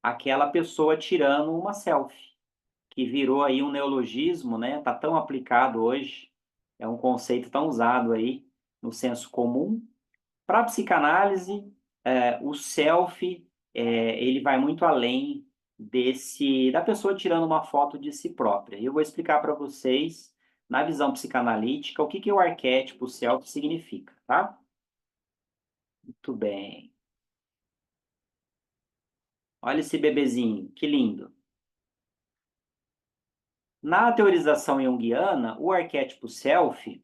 [SPEAKER 1] àquela pessoa tirando uma selfie, que virou aí um neologismo, né? Tá tão aplicado hoje, é um conceito tão usado aí no senso comum. Para a psicanálise, o self, ele vai muito além da pessoa tirando uma foto de si própria. Eu vou explicar para vocês, na visão psicanalítica, o que o arquétipo self significa, tá? Muito bem. Olha esse bebezinho, que lindo. Na teorização junguiana, o arquétipo self,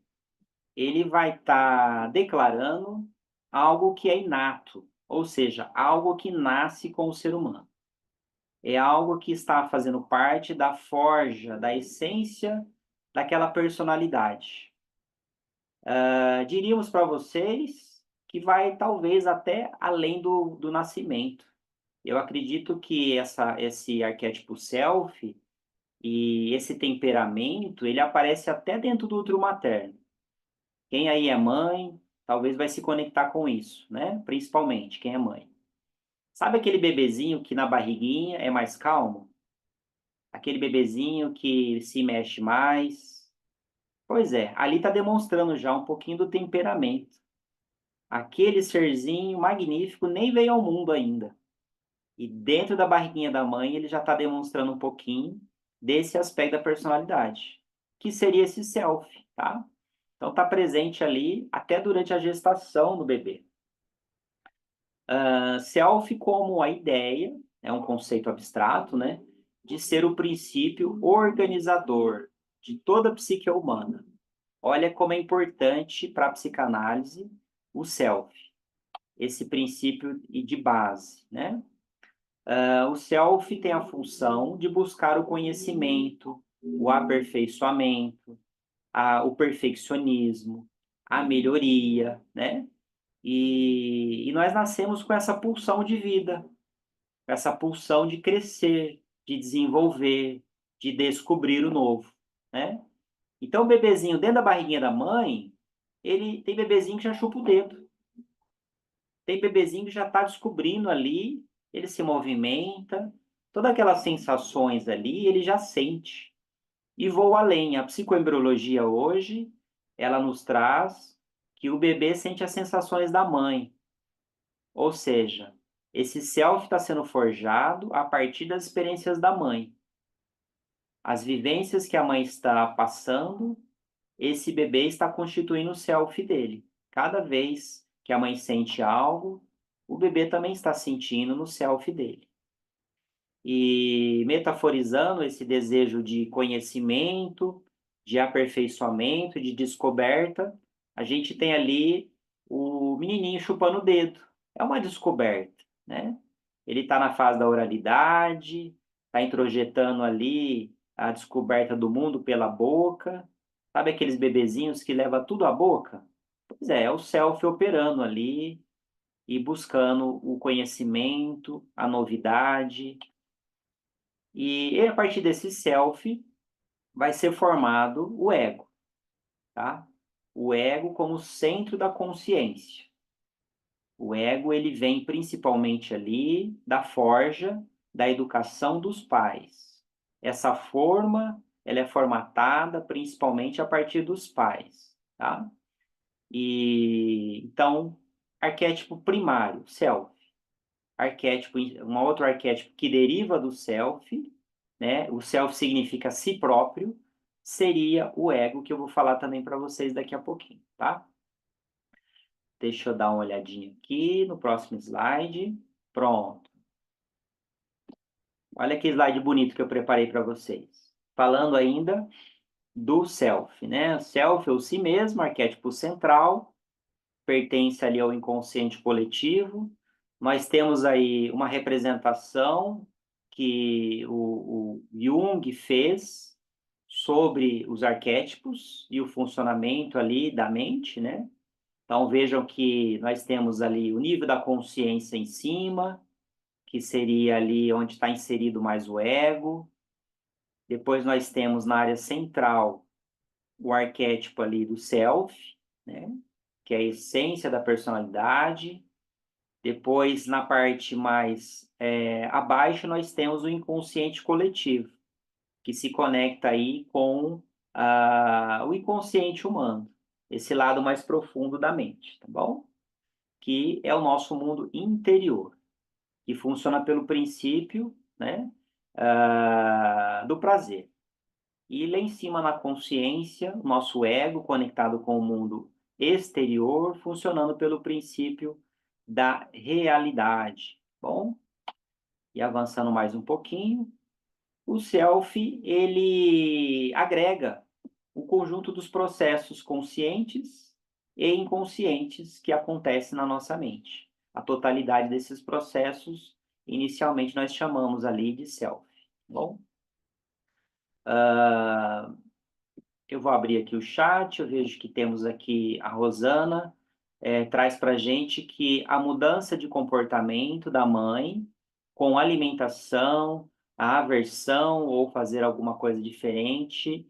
[SPEAKER 1] ele vai estar declarando algo que é inato, ou seja, algo que nasce com o ser humano. É algo que está fazendo parte da forja, da essência daquela personalidade. Diríamos para vocês que vai talvez até além do nascimento. Eu acredito que esse arquétipo self e esse temperamento, ele aparece até dentro do útero materno. Quem aí é mãe, talvez vai se conectar com isso, né? Principalmente quem é mãe. Sabe aquele bebezinho que na barriguinha é mais calmo? Aquele bebezinho que se mexe mais, Pois é, ali está demonstrando já um pouquinho do temperamento. Aquele serzinho magnífico nem veio ao mundo ainda. E dentro da barriguinha da mãe, ele já está demonstrando um pouquinho desse aspecto da personalidade, que seria esse self, tá? Então está presente ali até durante a gestação do bebê. Self como a ideia, é um conceito abstrato, né? De ser o princípio organizador de toda a psique humana. Olha como é importante para a psicanálise o self, esse princípio de base, né? O self tem a função de buscar o conhecimento, o aperfeiçoamento, o perfeccionismo, a melhoria, né? E nós nascemos com essa pulsão de vida, com essa pulsão de crescer, de desenvolver, de descobrir o novo, né? Então, o bebezinho dentro da barriguinha da mãe, ele tem bebezinho que já chupa o dedo. Tem bebezinho que já está descobrindo ali, ele se movimenta, todas aquelas sensações ali, ele já sente. E vou além, a psicoembriologia hoje, ela nos traz que o bebê sente as sensações da mãe. Ou seja, esse self está sendo forjado a partir das experiências da mãe. As vivências que a mãe está passando, esse bebê está constituindo o self dele. Cada vez que a mãe sente algo, o bebê também está sentindo no self dele. E metaforizando esse desejo de conhecimento, de aperfeiçoamento, de descoberta, a gente tem ali o menininho chupando o dedo. É uma descoberta, né? Ele está na fase da oralidade, está introjetando ali a descoberta do mundo pela boca. Sabe aqueles bebezinhos que levam tudo à boca? Pois é o self operando ali e buscando o conhecimento, a novidade. E a partir desse self vai ser formado o ego, tá? O ego como centro da consciência. O ego, ele vem principalmente ali da forja, da educação dos pais. Essa forma, ela é formatada principalmente a partir dos pais, tá? E então, arquétipo primário, self. Arquétipo, um outro arquétipo que deriva do self, né? O self significa si próprio, seria o ego, que eu vou falar também para vocês daqui a pouquinho, tá? Deixa eu dar uma olhadinha aqui no próximo slide. Pronto. Olha que slide bonito que eu preparei para vocês. Falando ainda do self, né? O self, ou si mesmo, arquétipo central, pertence ali ao inconsciente coletivo. Nós temos aí uma representação que o Jung fez sobre os arquétipos e o funcionamento ali da mente, né? Então vejam que nós temos ali o nível da consciência em cima, que seria ali onde está inserido mais o ego. Depois nós temos na área central o arquétipo ali do self, né? Que é a essência da personalidade. Depois, na parte mais abaixo, nós temos o inconsciente coletivo, que se conecta aí com o inconsciente humano, esse lado mais profundo da mente, tá bom? Que é o nosso mundo interior, que funciona pelo princípio, né, do prazer. E lá em cima, na consciência, o nosso ego conectado com o mundo exterior, funcionando pelo princípio da realidade. Bom, e avançando mais um pouquinho, o self, ele agrega o conjunto dos processos conscientes e inconscientes que acontecem na nossa mente. A totalidade desses processos, inicialmente, nós chamamos ali de self. Bom, eu vou abrir aqui o chat, eu vejo que temos aqui a Rosana, traz para a gente que a mudança de comportamento da mãe com alimentação, a aversão ou fazer alguma coisa diferente,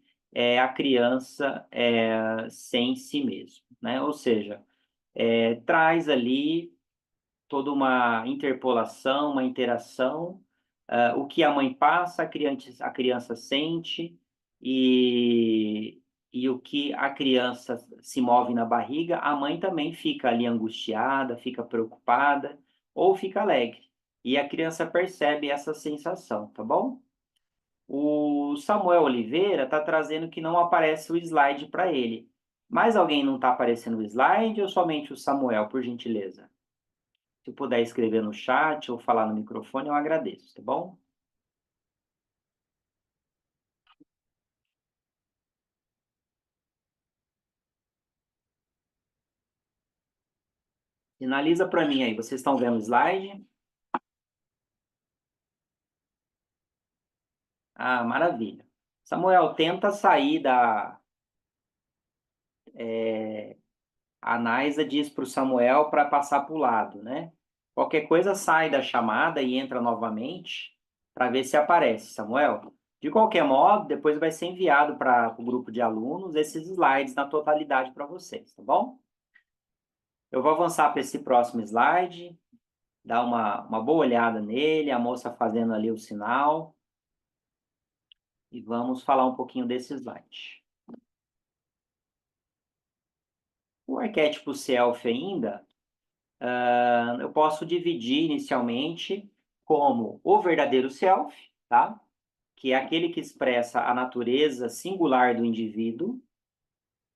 [SPEAKER 1] a criança sem si mesmo, né? Ou seja, traz ali toda uma interpolação, uma interação, o que a mãe passa, a criança sente, e e o que a criança se move na barriga, a mãe também fica ali angustiada, fica preocupada ou fica alegre. E a criança percebe essa sensação, tá bom? O Samuel Oliveira está trazendo que não aparece o slide para ele. Mais alguém não está aparecendo o slide ou somente o Samuel, por gentileza? Se puder escrever no chat ou falar no microfone, eu agradeço, tá bom? Finaliza para mim aí. Vocês estão vendo o slide? Ah, maravilha. Samuel, tenta sair da... A Naisa diz para o Samuel para passar para o lado, né? Qualquer coisa sai da chamada e entra novamente para ver se aparece, Samuel. De qualquer modo, depois vai ser enviado para o grupo de alunos esses slides na totalidade para vocês, tá bom? Eu vou avançar para esse próximo slide, dar uma boa olhada nele, a moça fazendo ali o sinal. E vamos falar um pouquinho desse slide. O arquétipo self ainda, eu posso dividir inicialmente como o verdadeiro self, tá? Que é aquele que expressa a natureza singular do indivíduo,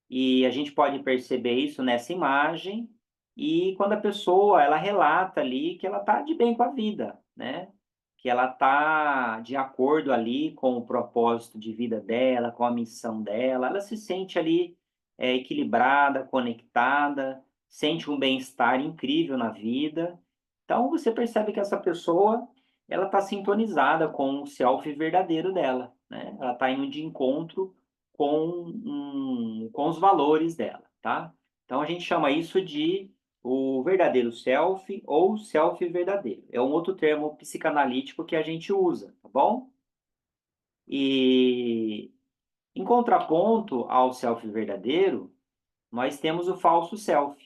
[SPEAKER 1] e a gente pode perceber isso nessa imagem, e quando a pessoa, ela relata ali que ela está de bem com a vida, né? Que ela está de acordo ali com o propósito de vida dela, com a missão dela, ela se sente ali equilibrada, conectada, sente um bem-estar incrível na vida. Então, você percebe que essa pessoa, ela está sintonizada com o self verdadeiro dela, né? Ela está indo de encontro com os valores dela, tá? Então, a gente chama isso de o verdadeiro self ou self verdadeiro. É um outro termo psicanalítico que a gente usa, tá bom? E em contraponto ao self verdadeiro, nós temos o falso self.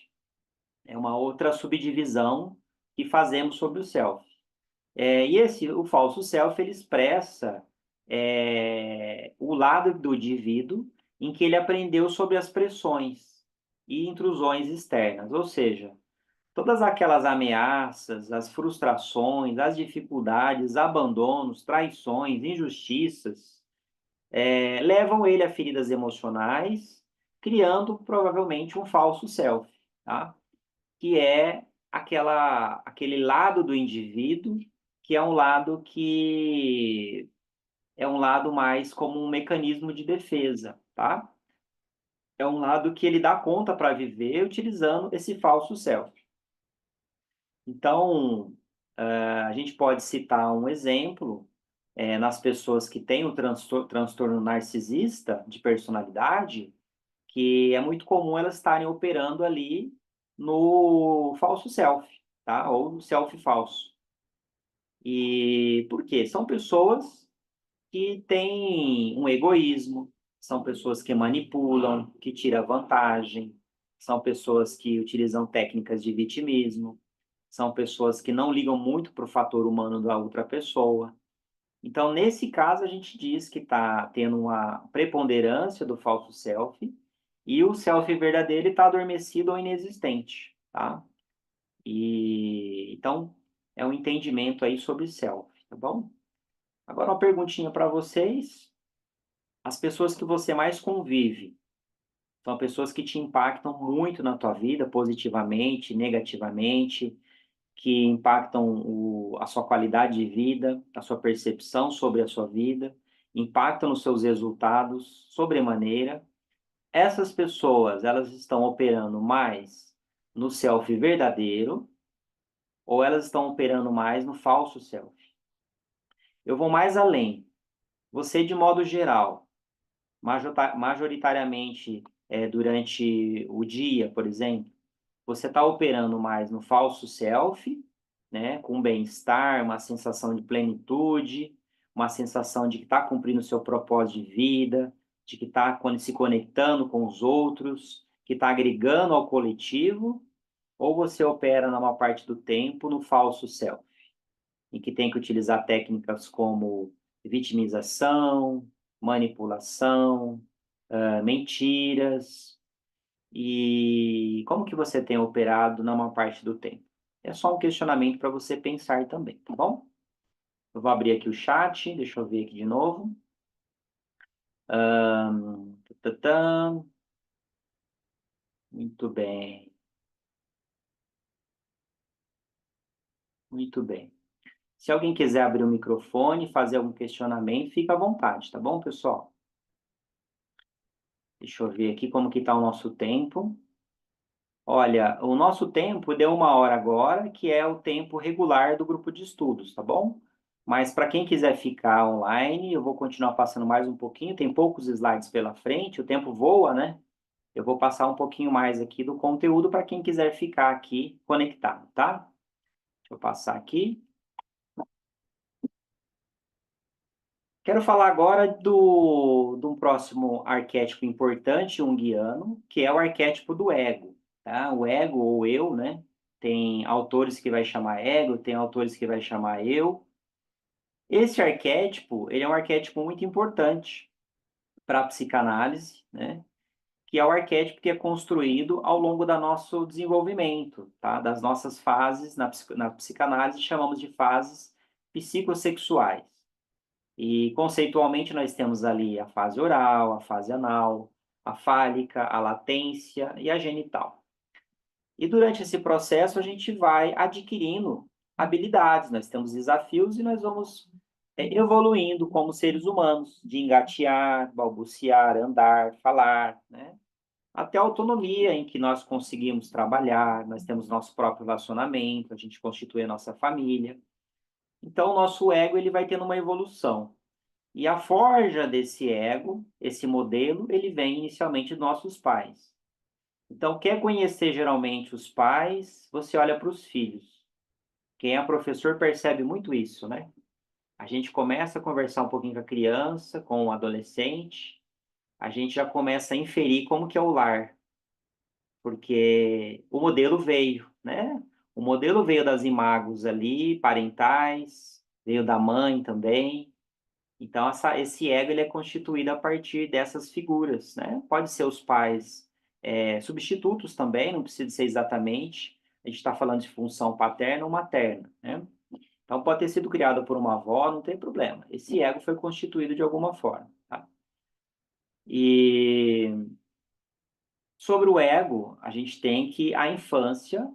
[SPEAKER 1] É uma outra subdivisão que fazemos sobre o self. O falso self, ele expressa o lado do indivíduo em que ele aprendeu sobre as pressões e intrusões externas, ou seja, todas aquelas ameaças, as frustrações, as dificuldades, abandonos, traições, injustiças, levam ele a feridas emocionais, criando provavelmente um falso self, tá? Que é aquele lado do indivíduo que é um lado mais como um mecanismo de defesa, tá? É um lado que ele dá conta para viver utilizando esse falso self. Então, a gente pode citar um exemplo nas pessoas que têm o transtorno narcisista de personalidade, que é muito comum elas estarem operando ali no falso self, tá? Ou no self falso. E por quê? São pessoas que têm um egoísmo, são pessoas que manipulam, que tiram vantagem, são pessoas que utilizam técnicas de vitimismo, são pessoas que não ligam muito para o fator humano da outra pessoa. Então, nesse caso, a gente diz que está tendo uma preponderância do falso self e o self verdadeiro está adormecido ou inexistente, tá? Então, é um entendimento aí sobre self, tá bom? Agora, uma perguntinha para vocês. As pessoas que você mais convive são pessoas que te impactam muito na tua vida, positivamente, negativamente, que impactam a sua qualidade de vida, a sua percepção sobre a sua vida, impactam nos seus resultados sobremaneira. Essas pessoas, elas estão operando mais no self verdadeiro ou elas estão operando mais no falso self? Eu vou mais além. Você, de modo geral, majoritariamente, durante o dia, por exemplo, você está operando mais no falso self, né, com bem-estar, uma sensação de plenitude, uma sensação de que está cumprindo o seu propósito de vida, de que está se conectando com os outros, que está agregando ao coletivo, ou você opera na maior parte do tempo no falso self, em que tem que utilizar técnicas como vitimização, manipulação, mentiras, e como que você tem operado na maior parte do tempo? É só um questionamento para você pensar também, tá bom? Eu vou abrir aqui o chat, deixa eu ver aqui de novo. Tatatã. Muito bem. Muito bem. Se alguém quiser abrir o microfone, fazer algum questionamento, fica à vontade, tá bom, pessoal? Deixa eu ver aqui como que está o nosso tempo. Olha, o nosso tempo deu 1 hora agora, que é o tempo regular do grupo de estudos, tá bom? Mas para quem quiser ficar online, eu vou continuar passando mais um pouquinho, tem poucos slides pela frente, o tempo voa, né? Eu vou passar um pouquinho mais aqui do conteúdo para quem quiser ficar aqui conectado, tá? Deixa eu passar aqui. Quero falar agora de um próximo arquétipo importante junguiano, que é o arquétipo do ego, tá? O ego ou eu, né? Tem autores que vai chamar ego, tem autores que vai chamar eu. Esse arquétipo, ele é um arquétipo muito importante para a psicanálise, né? Que é o arquétipo que é construído ao longo do nosso desenvolvimento, tá? Das nossas fases na psicanálise, chamamos de fases psicossexuais. E conceitualmente nós temos ali a fase oral, a fase anal, a fálica, a latência e a genital. E durante esse processo a gente vai adquirindo habilidades, nós temos desafios e nós vamos evoluindo como seres humanos, de engatear, balbuciar, andar, falar, né? Até a autonomia em que nós conseguimos trabalhar, nós temos nosso próprio relacionamento, a gente constitui a nossa família. Então o nosso ego ele vai tendo uma evolução. E a forja desse ego, esse modelo, ele vem inicialmente dos nossos pais. Então, quer conhecer geralmente os pais, você olha para os filhos. Quem é professor percebe muito isso, né? A gente começa a conversar um pouquinho com a criança, com o adolescente, a gente já começa a inferir como que é o lar, porque o modelo veio, né? O modelo veio das imagens ali, parentais, veio da mãe também. Então, esse ego ele é constituído a partir dessas figuras, né? Pode ser os pais substitutos também, não precisa ser exatamente. A gente está falando de função paterna ou materna, né? Então, pode ter sido criado por uma avó, não tem problema. Esse ego foi constituído de alguma forma, tá? E sobre o ego, a gente tem que a infância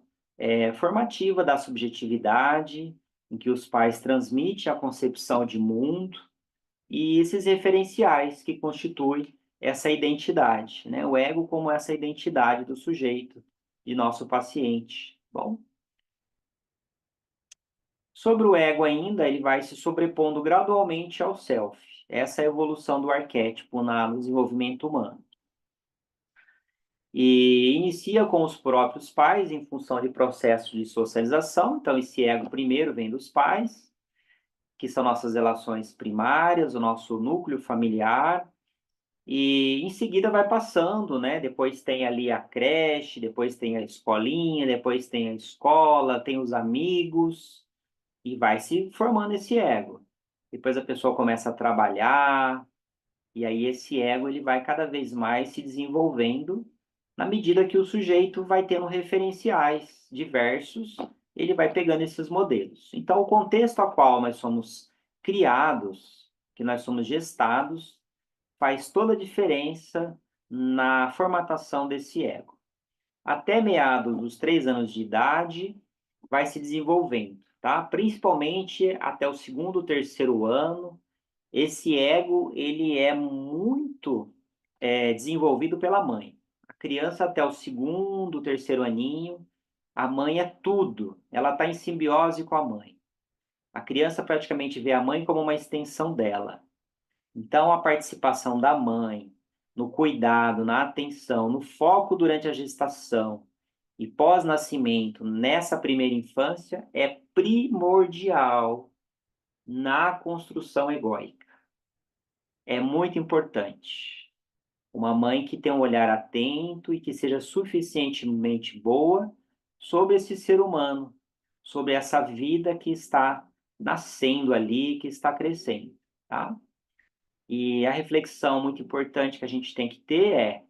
[SPEAKER 1] formativa da subjetividade, em que os pais transmitem a concepção de mundo, e esses referenciais que constituem essa identidade, né? O ego como essa identidade do sujeito, de nosso paciente. Bom, sobre o ego ainda, ele vai se sobrepondo gradualmente ao self. Essa é a evolução do arquétipo no desenvolvimento humano. E inicia com os próprios pais em função de processos de socialização. Então, esse ego primeiro vem dos pais, que são nossas relações primárias, o nosso núcleo familiar. E em seguida vai passando, né? Depois tem ali a creche, depois tem a escolinha, depois tem a escola, tem os amigos, e vai se formando esse ego. Depois a pessoa começa a trabalhar, e aí esse ego ele vai cada vez mais se desenvolvendo na medida que o sujeito vai tendo referenciais diversos, ele vai pegando esses modelos. Então, o contexto a qual nós somos criados, que nós somos gestados, faz toda a diferença na formatação desse ego. Até meados dos 3 anos de idade, vai se desenvolvendo, tá? Principalmente até o 2º, 3º ano, esse ego, ele é muito desenvolvido pela mãe. A criança até o 2º, 3º aninho, a mãe é tudo. Ela está em simbiose com a mãe. A criança praticamente vê a mãe como uma extensão dela. Então, a participação da mãe no cuidado, na atenção, no foco durante a gestação e pós-nascimento, nessa primeira infância, é primordial na construção egóica. É muito importante. Uma mãe que tenha um olhar atento e que seja suficientemente boa sobre esse ser humano, sobre essa vida que está nascendo ali, que está crescendo, tá? E a reflexão muito importante que a gente tem que ter é: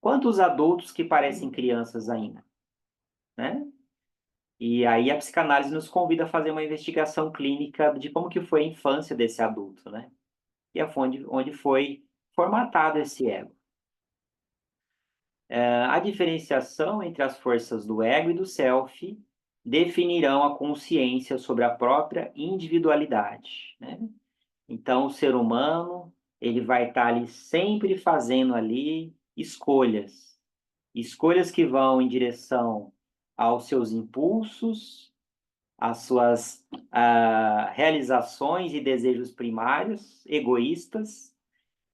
[SPEAKER 1] quantos adultos que parecem crianças ainda, né? E aí a psicanálise nos convida a fazer uma investigação clínica de como que foi a infância desse adulto, né? E é onde foi formatado esse ego. A diferenciação entre as forças do ego e do self definirão a consciência sobre a própria individualidade, né? Então, o ser humano, ele vai estar ali sempre fazendo ali escolhas. Escolhas que vão em direção aos seus impulsos, às suas realizações e desejos primários, egoístas,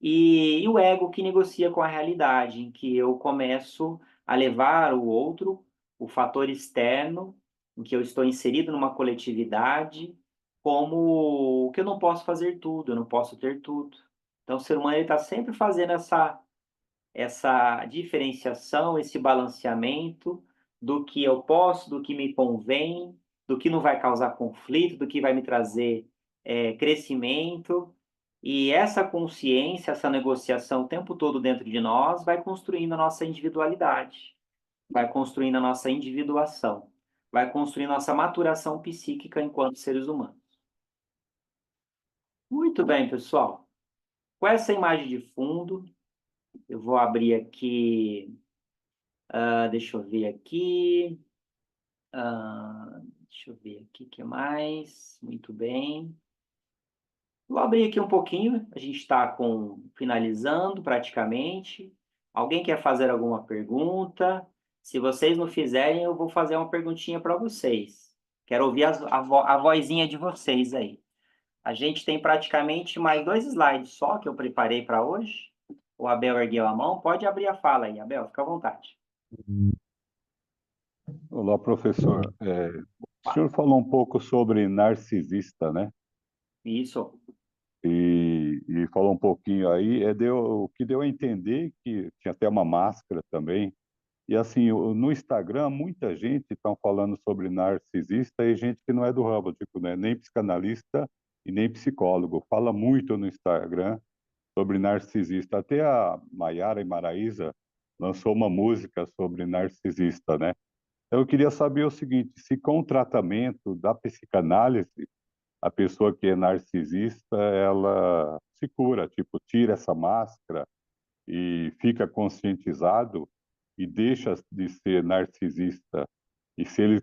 [SPEAKER 1] e o ego que negocia com a realidade, em que eu começo a levar o outro, o fator externo, em que eu estou inserido numa coletividade, como que eu não posso fazer tudo, eu não posso ter tudo. Então, o ser humano está sempre fazendo essa diferenciação, esse balanceamento do que eu posso, do que me convém, do que não vai causar conflito, do que vai me trazer crescimento. E essa consciência, essa negociação o tempo todo dentro de nós vai construindo a nossa individualidade, vai construindo a nossa individuação, vai construindo a nossa maturação psíquica enquanto seres humanos. Muito bem, pessoal. Com essa imagem de fundo, eu vou abrir aqui, deixa eu ver aqui, deixa eu ver aqui o que mais. Muito bem. Vou abrir aqui um pouquinho, a gente está finalizando praticamente. Alguém quer fazer alguma pergunta? Se vocês não fizerem, eu vou fazer uma perguntinha para vocês. Quero ouvir a vozinha de vocês aí. A gente tem praticamente mais 2 slides só que eu preparei para hoje. O Abel ergueu a mão. Pode abrir a fala aí, Abel, fica à vontade.
[SPEAKER 4] Olá, professor. O senhor falou um pouco sobre narcisista, né?
[SPEAKER 1] Isso.
[SPEAKER 4] E falou um pouquinho aí, o que deu a entender que tinha até uma máscara também. E assim, no Instagram, muita gente está falando sobre narcisista e gente que não é do ramo, tipo, né? Nem psicanalista e nem psicólogo. Fala muito no Instagram sobre narcisista. Até a Maiara e Maraísa lançou uma música sobre narcisista, né? Então, eu queria saber o seguinte: se com o tratamento da psicanálise, a pessoa que é narcisista, ela se cura, tipo, tira essa máscara e fica conscientizado e deixa de ser narcisista. E se ele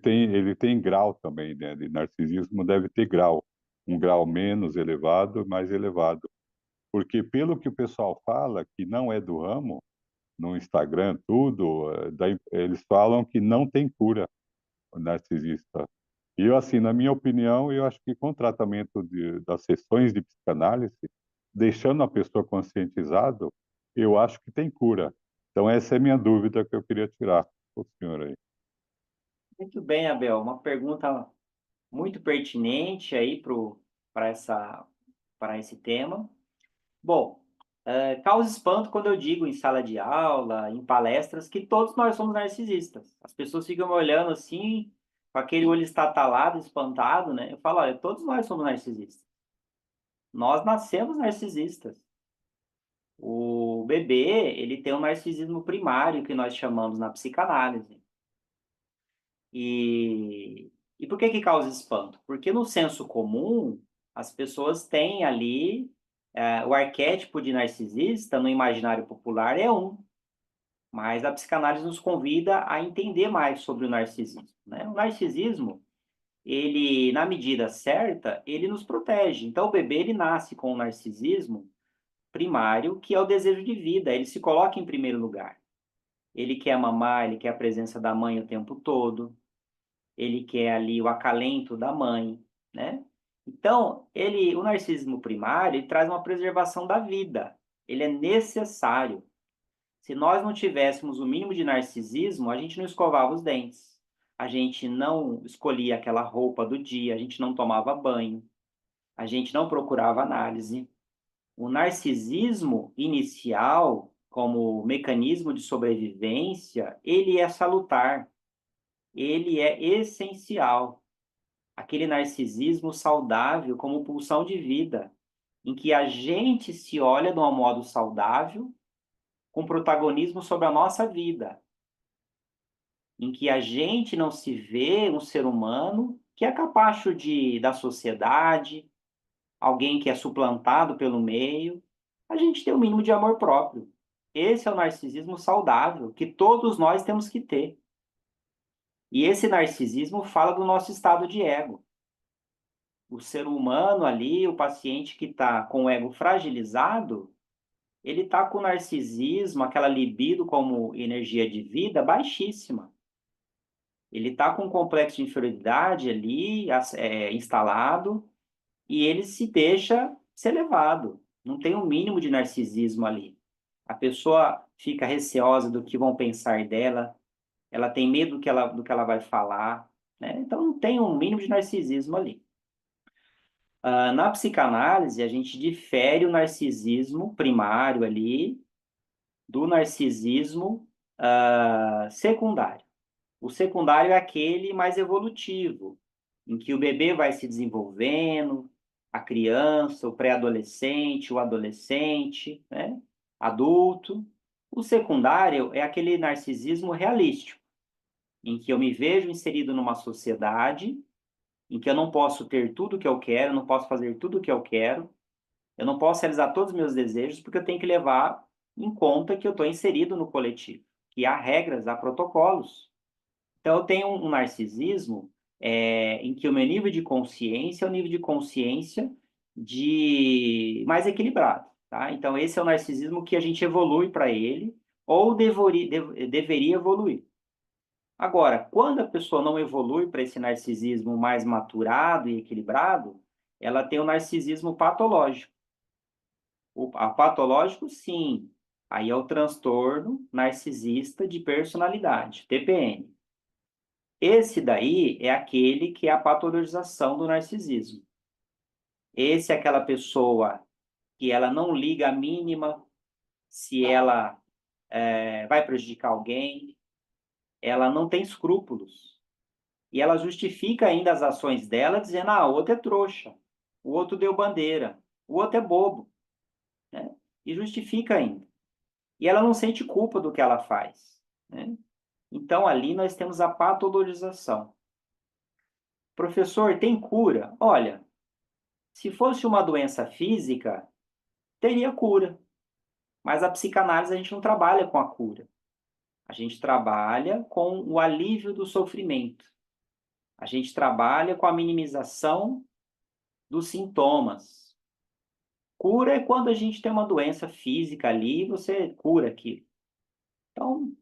[SPEAKER 4] tem grau também, né? De narcisismo deve ter grau, um grau menos elevado, mais elevado. Porque pelo que o pessoal fala, que não é do ramo, no Instagram, tudo, eles falam que não tem cura o narcisista. E eu, assim, na minha opinião, eu acho que com o tratamento das sessões de psicanálise, deixando a pessoa conscientizado, eu acho que tem cura. Então, essa é a minha dúvida que eu queria tirar com o senhor aí.
[SPEAKER 1] Muito bem, Abel. Uma pergunta muito pertinente aí para esse tema. Bom, causa espanto quando eu digo em sala de aula, em palestras, que todos nós somos narcisistas. As pessoas ficam me olhando assim, com aquele olho estatalado, espantado, né? Eu falo, olha, todos nós somos narcisistas. Nós nascemos narcisistas. O bebê, ele tem um narcisismo primário, que nós chamamos na psicanálise. E por que causa espanto? Porque no senso comum, as pessoas têm ali o arquétipo de narcisista no imaginário popular é um, mas a psicanálise nos convida a entender mais sobre o narcisismo, né? O narcisismo, ele, na medida certa, ele nos protege. Então, o bebê, ele nasce com o narcisismo primário, que é o desejo de vida, ele se coloca em primeiro lugar. Ele quer mamar, ele quer a presença da mãe o tempo todo, ele quer ali o acalento da mãe, né? Então, o narcisismo primário, ele traz uma preservação da vida. Ele é necessário. Se nós não tivéssemos o mínimo de narcisismo, a gente não escovava os dentes, a gente não escolhia aquela roupa do dia, a gente não tomava banho, a gente não procurava análise. O narcisismo inicial, como mecanismo de sobrevivência, ele é salutar, ele é essencial. Aquele narcisismo saudável como pulsão de vida. em que a gente se olha de um modo saudável, com protagonismo sobre a nossa vida, em que a gente não se vê um ser humano que é capacho da sociedade, alguém que é suplantado pelo meio. A gente tem um mínimo de amor próprio. Esse é o narcisismo saudável que todos nós temos que ter. E esse narcisismo fala do nosso estado de ego. O ser humano ali, o paciente que está com o ego fragilizado, ele está com o narcisismo, aquela libido como energia de vida baixíssima. Ele está com um complexo de inferioridade ali instalado e ele se deixa ser levado. Não tem um mínimo de narcisismo ali. A pessoa fica receosa do que vão pensar dela, ela tem medo do que ela vai falar, né? Então não tem um mínimo de narcisismo ali. Na psicanálise, a gente difere o narcisismo primário ali do narcisismo secundário. O secundário é aquele mais evolutivo, em que o bebê vai se desenvolvendo, a criança, o pré-adolescente, o adolescente, né? Adulto. O secundário é aquele narcisismo realístico, em que eu me vejo inserido numa sociedade, em que eu não posso ter tudo o que eu quero, não posso fazer tudo o que eu não posso realizar todos os meus desejos, porque eu tenho que levar em conta que eu estou inserido no coletivo, que há regras, há protocolos. Então, eu tenho um narcisismo em que o meu nível de consciência é um nível de consciência mais equilibrado, tá? Então, esse é o narcisismo que a gente evolui para ele, ou deveria evoluir. Agora, quando a pessoa não evolui para esse narcisismo mais maturado e equilibrado, ela tem o narcisismo patológico. A patológico, sim. Aí é o transtorno narcisista de personalidade, TPN. Esse daí é aquele que é a patologização do narcisismo. Esse é aquela pessoa que ela não liga a mínima se ela vai prejudicar alguém, ela não tem escrúpulos. E ela justifica ainda as ações dela dizendo, o outro é trouxa, o outro deu bandeira, o outro é bobo, né? E justifica ainda. E ela não sente culpa do que ela faz, né? Então, ali nós temos a patologização. Professor, tem cura? Olha, se fosse uma doença física, teria cura. Mas a psicanálise a gente não trabalha com a cura. A gente trabalha com o alívio do sofrimento. A gente trabalha com a minimização dos sintomas. Cura é quando a gente tem uma doença física ali e você cura aquilo. Então,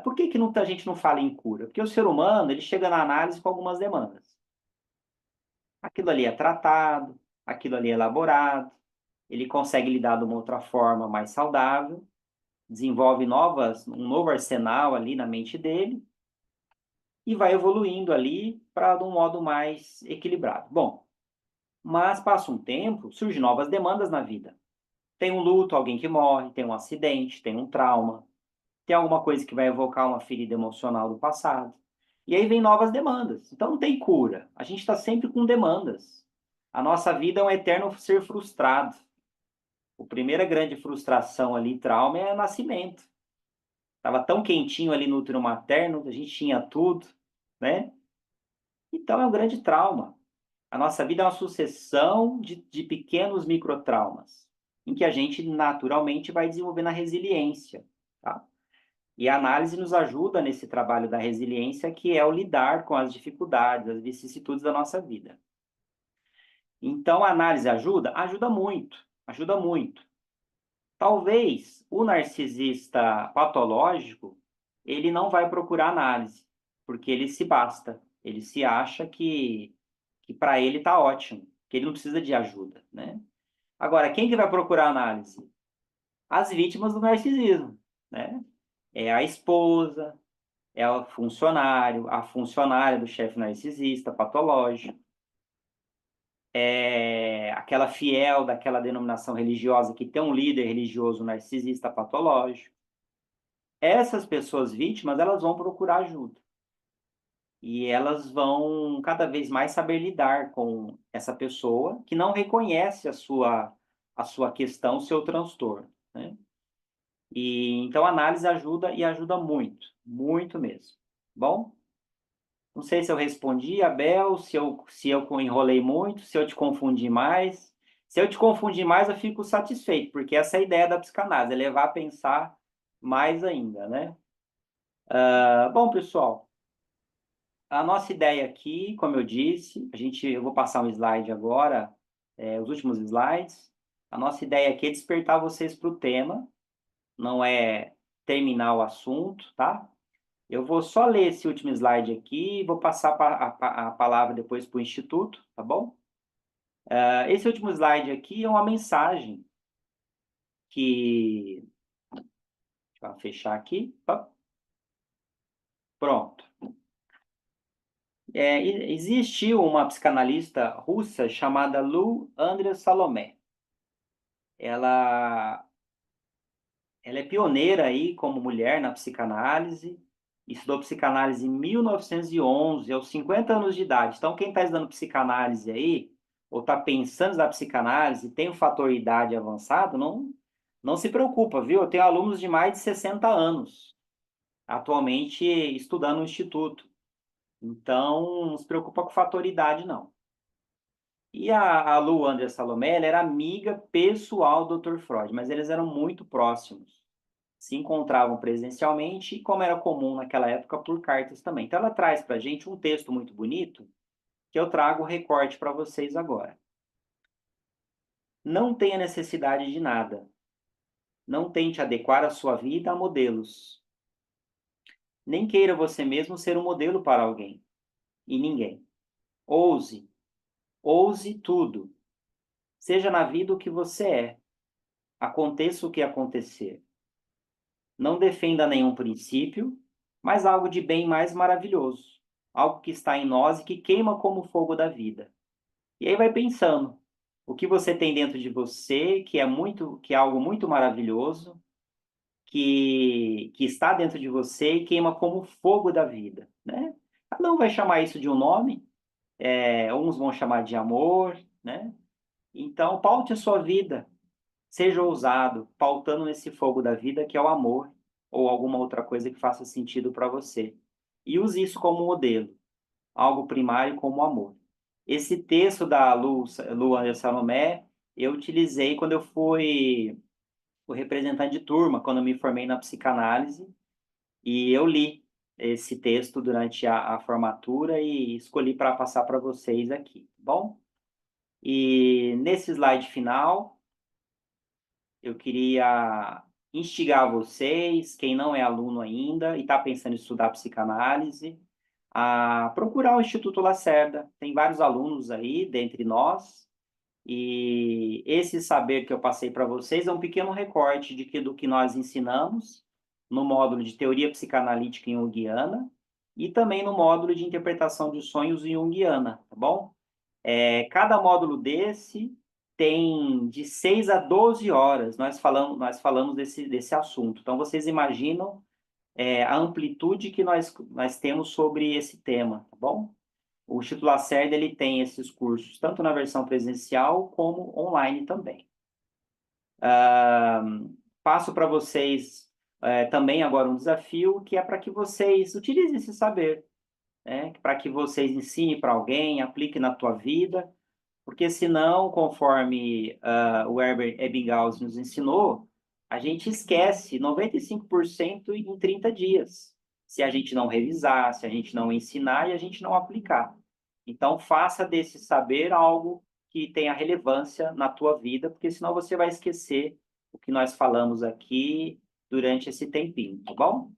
[SPEAKER 1] por que a gente não fala em cura? Porque o ser humano, ele chega na análise com algumas demandas. Aquilo ali é tratado, aquilo ali é elaborado, ele consegue lidar de uma outra forma mais saudável, desenvolve um novo arsenal ali na mente dele e vai evoluindo ali para um modo mais equilibrado. Bom, mas passa um tempo, surgem novas demandas na vida. Tem um luto, alguém que morre, tem um acidente, tem um trauma, tem alguma coisa que vai evocar uma ferida emocional do passado. E aí vem novas demandas. Então não tem cura. A gente está sempre com demandas. A nossa vida é um eterno ser frustrado. A primeira grande frustração ali, trauma, é o nascimento. Estava tão quentinho ali no útero materno, a gente tinha tudo, né? Então é um grande trauma. A nossa vida é uma sucessão de pequenos microtraumas, em que a gente naturalmente vai desenvolvendo a resiliência, tá? E a análise nos ajuda nesse trabalho da resiliência, que é o lidar com as dificuldades, as vicissitudes da nossa vida. Então, a análise ajuda? Ajuda muito, ajuda muito. Talvez o narcisista patológico, ele não vai procurar análise, porque ele se basta, ele se acha que para ele está ótimo, que ele não precisa de ajuda, né? Agora, quem que vai procurar análise? As vítimas do narcisismo, né? É a esposa, é o funcionário, a funcionária do chefe narcisista patológico, é aquela fiel daquela denominação religiosa que tem um líder religioso narcisista patológico. Essas pessoas vítimas, elas vão procurar ajuda. E elas vão cada vez mais saber lidar com essa pessoa que não reconhece a sua a sua questão, o seu transtorno, né? E então a análise ajuda e ajuda muito, muito mesmo. Bom? Não sei se eu respondi, Abel, se eu enrolei muito, se eu te confundi mais. Se eu te confundir mais, eu fico satisfeito, porque essa é a ideia da psicanálise, é levar a pensar mais ainda, né? Bom, pessoal, a nossa ideia aqui, como eu disse, eu vou passar um slide agora, os últimos slides. A nossa ideia aqui é despertar vocês para o tema, não é terminar o assunto, tá? Eu vou só ler esse último slide aqui e vou passar a palavra depois para o Instituto, tá bom? Esse último slide aqui é uma mensagem que... Deixa eu fechar aqui. Pronto. Existiu uma psicanalista russa chamada Lu André Salomé. Ela é pioneira aí como mulher na psicanálise, estudou psicanálise em 1911, aos 50 anos de idade. Então, quem está estudando psicanálise aí, ou está pensando em estudar psicanálise, tem o fator idade avançado, não se preocupa, viu? Eu tenho alunos de mais de 60 anos, atualmente estudando no Instituto. Então, não se preocupa com o fator idade, não. E a Lu André Salomé, ela era amiga pessoal do Dr. Freud, mas eles eram muito próximos. Se encontravam presencialmente e, como era comum naquela época, por cartas também. Então, ela traz para a gente um texto muito bonito, que eu trago o recorte para vocês agora. Não tenha necessidade de nada. Não tente adequar a sua vida a modelos. Nem queira você mesmo ser um modelo para alguém e ninguém. Ouse. Ouse tudo. Seja na vida o que você é. Aconteça o que acontecer. Não defenda nenhum princípio, mas algo de bem mais maravilhoso. Algo que está em nós e que queima como o fogo da vida. E aí vai pensando, o que você tem dentro de você, que é algo muito maravilhoso, que está dentro de você e queima como o fogo da vida, né? Cada um vai chamar isso de um nome, uns vão chamar de amor, né? Então, paute a sua vida, seja ousado, pautando nesse fogo da vida que é o amor, ou alguma outra coisa que faça sentido para você. E use isso como modelo, algo primário como o amor. Esse texto da Lu André Salomé, eu utilizei quando eu fui o representante de turma, quando eu me formei na psicanálise, e eu li esse texto durante a formatura e escolhi para passar para vocês aqui, tá bom? E nesse slide final, eu queria instigar vocês, quem não é aluno ainda e está pensando em estudar psicanálise, a procurar o Instituto Lacerda. Tem vários alunos aí, dentre nós, e esse saber que eu passei para vocês é um pequeno recorte do que nós ensinamos no módulo de teoria psicanalítica junguiana e também no módulo de interpretação de sonhos junguiana, tá bom? Cada módulo desse tem de 6 a 12 horas, nós falamos desse assunto. Então, vocês imaginam a amplitude que nós temos sobre esse tema, tá bom? O Instituto Lacerda, ele tem esses cursos, tanto na versão presencial como online também. Passo para vocês também agora um desafio, que é para que vocês utilizem esse saber, né? Para que vocês ensinem para alguém, apliquem na tua vida, porque senão, conforme o Herbert Ebbinghaus nos ensinou, a gente esquece 95% em 30 dias, se a gente não revisar, se a gente não ensinar e a gente não aplicar. Então, faça desse saber algo que tenha relevância na tua vida, porque senão você vai esquecer o que nós falamos aqui durante esse tempinho, tá bom?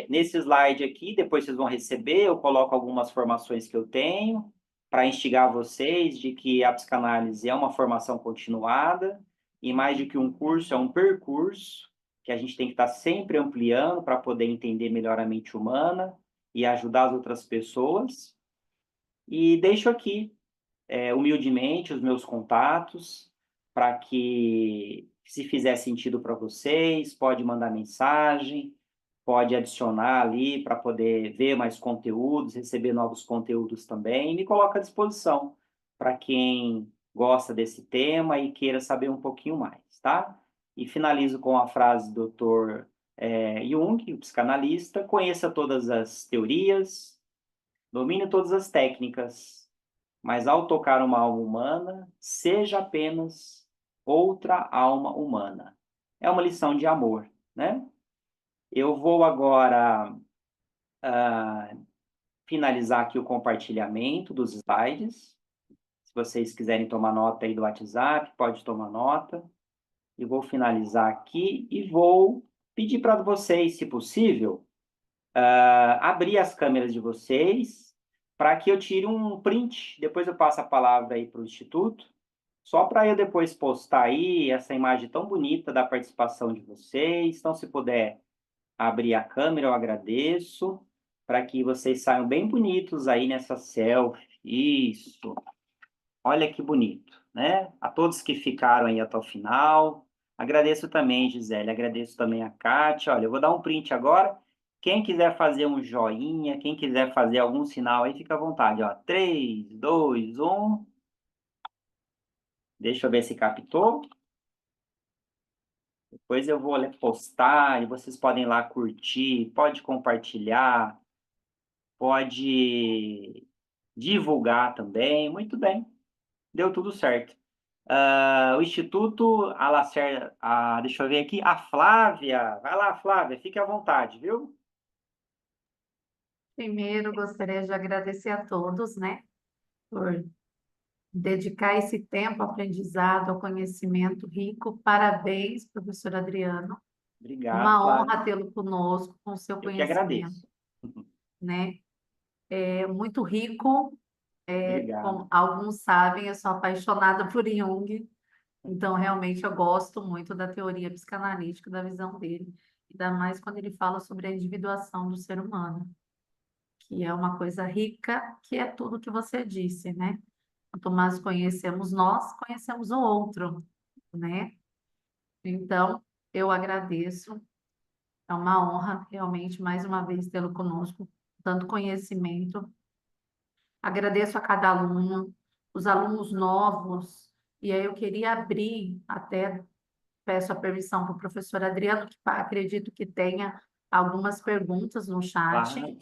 [SPEAKER 1] Nesse slide aqui, depois vocês vão receber, eu coloco algumas formações que eu tenho para instigar vocês de que a psicanálise é uma formação continuada e mais do que um curso, é um percurso que a gente tem que estar sempre ampliando para poder entender melhor a mente humana e ajudar as outras pessoas. E deixo aqui, humildemente, os meus contatos para que, se fizer sentido para vocês, pode mandar mensagem, pode adicionar ali para poder ver mais conteúdos, receber novos conteúdos também, e me coloca à disposição para quem gosta desse tema e queira saber um pouquinho mais, tá? E finalizo com a frase do Dr. Jung, o psicanalista: conheça todas as teorias, domine todas as técnicas, mas ao tocar uma alma humana, seja apenas outra alma humana. É uma lição de amor, né? Eu vou agora finalizar aqui o compartilhamento dos slides. Se vocês quiserem tomar nota aí do WhatsApp, pode tomar nota. E vou finalizar aqui e vou pedir para vocês, se possível, abrir as câmeras de vocês para que eu tire um print. Depois eu passo a palavra aí para o Instituto, só para eu depois postar aí essa imagem tão bonita da participação de vocês. Então, se puder abrir a câmera, eu agradeço, para que vocês saiam bem bonitos aí nessa selfie. Isso. Olha que bonito, né? A todos que ficaram aí até o final. Agradeço também, Gisele. Agradeço também a Kátia. Olha, eu vou dar um print agora. Quem quiser fazer um joinha, quem quiser fazer algum sinal aí, fica à vontade. Ó, 3, 2, 1. Deixa eu ver se captou. Depois eu vou postar e vocês podem ir lá curtir, pode compartilhar, pode divulgar também. Muito bem, deu tudo certo. O Instituto, deixa eu ver aqui, a Flávia. Vai lá, Flávia, fique à vontade, viu?
[SPEAKER 5] Primeiro, gostaria de agradecer a todos, né, por dedicar esse tempo ao aprendizado, ao conhecimento rico. Parabéns, professor Adriano.
[SPEAKER 1] Obrigado,
[SPEAKER 5] Uma
[SPEAKER 1] Flávia.
[SPEAKER 5] honra tê-lo conosco, com seu
[SPEAKER 1] Eu que
[SPEAKER 5] conhecimento,
[SPEAKER 1] agradeço.
[SPEAKER 5] né? É muito rico.
[SPEAKER 1] Obrigado.
[SPEAKER 5] Como alguns sabem, eu sou apaixonada por Jung, então realmente eu gosto muito da teoria psicanalítica, da visão dele, ainda mais quando ele fala sobre a individuação do ser humano, que é uma coisa rica, que é tudo que você disse, né? Quanto mais conhecemos nós, conhecemos o outro, né? Então, eu agradeço. É uma honra, realmente, mais uma vez, tê-lo conosco, tanto conhecimento. Agradeço a cada aluno, os alunos novos, e aí eu queria abrir, até peço a permissão para o professor Adriano, que acredito que tenha algumas perguntas no chat,
[SPEAKER 1] Claro.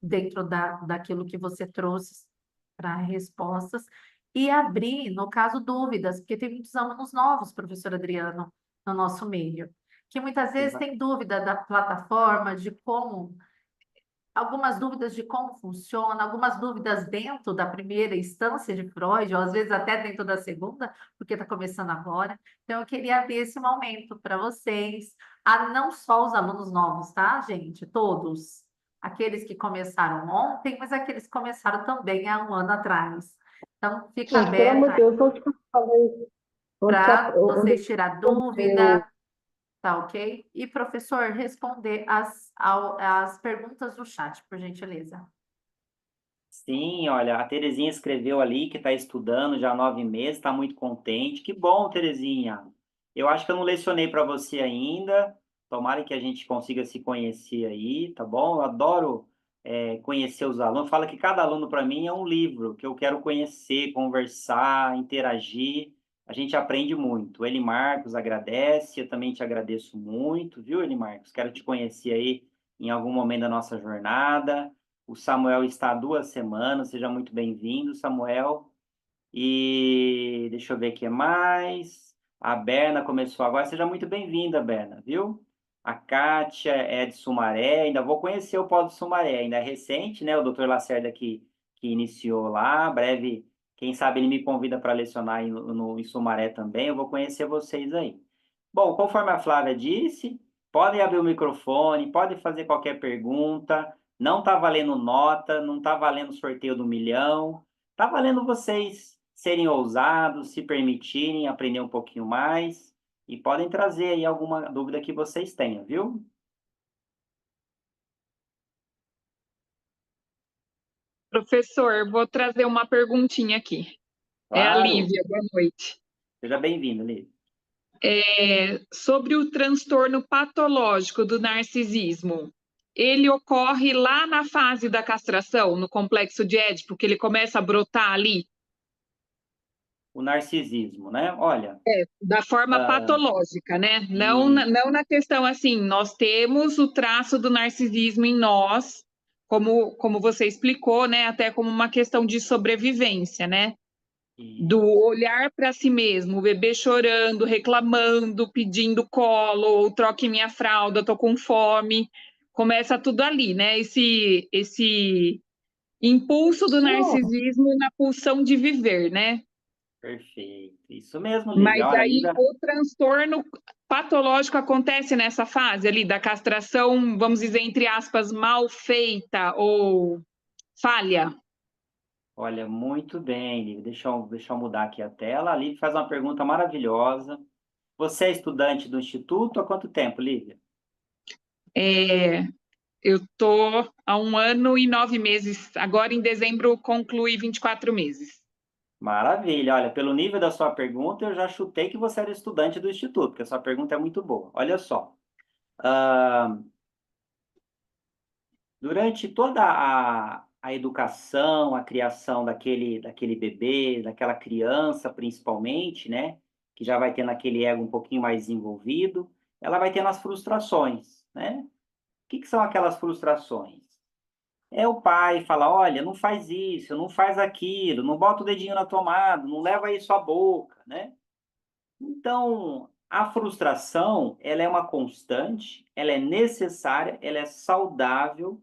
[SPEAKER 5] dentro daquilo que você trouxe para respostas, e abrir, no caso, dúvidas, porque tem muitos alunos novos, professor Adriano, no nosso meio, que muitas vezes têm dúvida da plataforma, de como, algumas dúvidas de como funciona, algumas dúvidas dentro da primeira instância de Freud, ou às vezes até dentro da segunda, porque está começando agora. Então, eu queria abrir esse momento para vocês, não só os alunos novos, tá, gente? Todos. Aqueles que começaram ontem, mas aqueles que começaram também há um ano atrás. Então, fica
[SPEAKER 3] Gente, pelo amor de
[SPEAKER 5] aberto
[SPEAKER 3] Deus, onde que eu falei?
[SPEAKER 5] para
[SPEAKER 3] Onde
[SPEAKER 5] vocês tirar dúvida, tá ok? E, professor, responder as perguntas do chat, por gentileza.
[SPEAKER 1] Sim, olha, a Terezinha escreveu ali que está estudando já há 9 meses, está muito contente. Que bom, Terezinha. Eu acho que eu não lecionei para você ainda. Tomara que a gente consiga se conhecer aí, tá bom? Eu adoro conhecer os alunos. Fala que cada aluno para mim é um livro que eu quero conhecer, conversar, interagir. A gente aprende muito. O Eli Marcos agradece, eu também te agradeço muito, viu, Eli Marcos? Quero te conhecer aí em algum momento da nossa jornada. O Samuel está há 2 semanas, seja muito bem-vindo, Samuel. E deixa eu ver o que mais. A Berna começou agora, seja muito bem-vinda, Berna, viu? A Kátia é de Sumaré, ainda vou conhecer o Polo de Sumaré, ainda é recente, né? O doutor Lacerda que iniciou lá, breve, quem sabe ele me convida para lecionar em Sumaré também, eu vou conhecer vocês aí. Bom, conforme a Flávia disse, podem abrir o microfone, podem fazer qualquer pergunta, não está valendo nota, não está valendo sorteio do 1.000.000, está valendo vocês serem ousados, se permitirem aprender um pouquinho mais e podem trazer aí alguma dúvida que vocês tenham, viu?
[SPEAKER 6] Professor, vou trazer uma perguntinha aqui. É a
[SPEAKER 1] Claro.
[SPEAKER 6] Lívia, boa noite.
[SPEAKER 1] Seja bem-vindo, Lívia.
[SPEAKER 6] Sobre o transtorno patológico do narcisismo, ele ocorre lá na fase da castração, no complexo de Édipo, que ele começa a brotar ali?
[SPEAKER 1] o narcisismo, né? Olha,
[SPEAKER 6] Da forma patológica, né? Não, não na questão assim, nós temos o traço do narcisismo em nós, como você explicou, né? Até como uma questão de sobrevivência, né? Do olhar para si mesmo, o bebê chorando, reclamando, pedindo colo, ou troque minha fralda, tô com fome. Começa tudo ali, né? Esse impulso do narcisismo na pulsão de viver, né?
[SPEAKER 1] perfeito. Isso mesmo, Lívia.
[SPEAKER 6] Mas
[SPEAKER 1] Olha,
[SPEAKER 6] aí
[SPEAKER 1] Lívia,
[SPEAKER 6] o transtorno patológico acontece nessa fase ali da castração, vamos dizer, entre aspas, mal feita ou falha.
[SPEAKER 1] olha, muito bem, Lívia. Deixa eu mudar aqui a tela. A Lívia faz uma pergunta maravilhosa. Você é estudante do Instituto há quanto tempo, Lívia?
[SPEAKER 6] Eu estou há 1 ano e 9 meses. Agora, em dezembro, conclui 24 meses.
[SPEAKER 1] Maravilha. Olha, pelo nível da sua pergunta, eu já chutei que você era estudante do Instituto, porque a sua pergunta é muito boa. Olha só. Durante toda a educação, a criação daquele bebê, daquela criança, principalmente, né? Que já vai tendo aquele ego um pouquinho mais desenvolvido, ela vai tendo as frustrações, né? O que são aquelas frustrações? É o pai falar, olha, não faz isso, não faz aquilo, não bota o dedinho na tomada, não leva isso à boca, né? Então, a frustração, ela é uma constante, ela é necessária, ela é saudável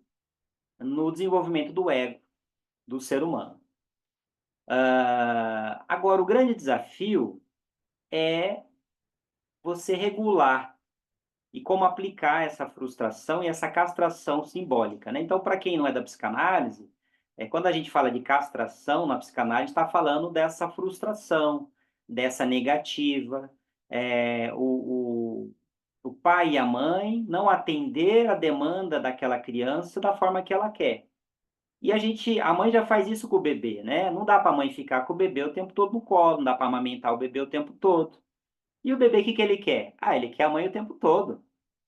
[SPEAKER 1] no desenvolvimento do ego do ser humano. Agora, o grande desafio é você regular e como aplicar essa frustração e essa castração simbólica, né? Então, para quem não é da psicanálise, quando a gente fala de castração na psicanálise, está falando dessa frustração, dessa negativa, o pai e a mãe não atender a demanda daquela criança da forma que ela quer. E a mãe já faz isso com o bebê, né? Não dá para a mãe ficar com o bebê o tempo todo no colo, não dá para amamentar o bebê o tempo todo. E o bebê, o que que ele quer? Ele quer a mãe o tempo todo.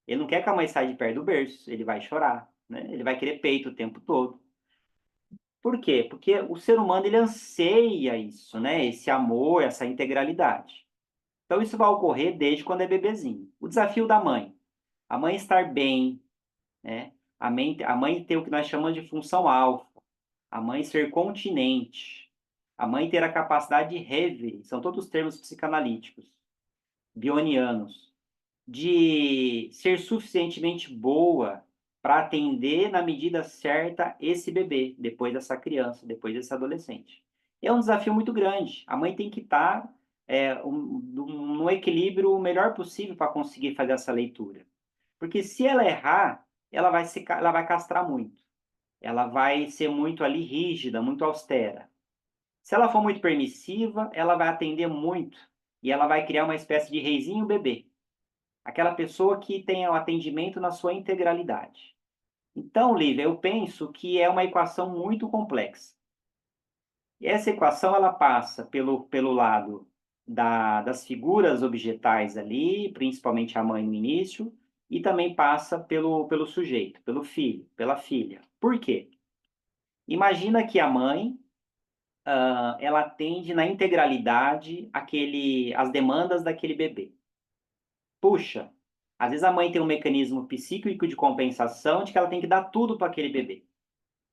[SPEAKER 1] Ele não quer que a mãe saia de perto do berço, ele vai chorar, né? Ele vai querer peito o tempo todo. Por quê? Porque o ser humano, ele anseia isso, né? Esse amor, essa integralidade. Então, isso vai ocorrer desde quando é bebezinho. O desafio da mãe. A mãe estar bem, né? A mãe ter o que nós chamamos de função alfa. A mãe ser continente, a mãe ter a capacidade de reverie, são todos termos psicanalíticos, bionianos, de ser suficientemente boa para atender na medida certa esse bebê, depois dessa criança, depois desse adolescente. É um desafio muito grande. A mãe tem que estar no equilíbrio o melhor possível para conseguir fazer essa leitura. Porque se ela errar, ela vai castrar muito. Ela vai ser muito ali rígida, muito austera. Se ela for muito permissiva, ela vai atender muito e ela vai criar uma espécie de reizinho bebê. Aquela pessoa que tem o atendimento na sua integralidade. Então, Lívia, eu penso que é uma equação muito complexa. E essa equação ela passa pelo lado das figuras objetais ali, principalmente a mãe no início, e também passa pelo sujeito, pelo filho, pela filha. Por quê? Imagina que a mãe, ela atende na integralidade as demandas daquele bebê. Puxa, às vezes a mãe tem um mecanismo psíquico de compensação de que ela tem que dar tudo para aquele bebê.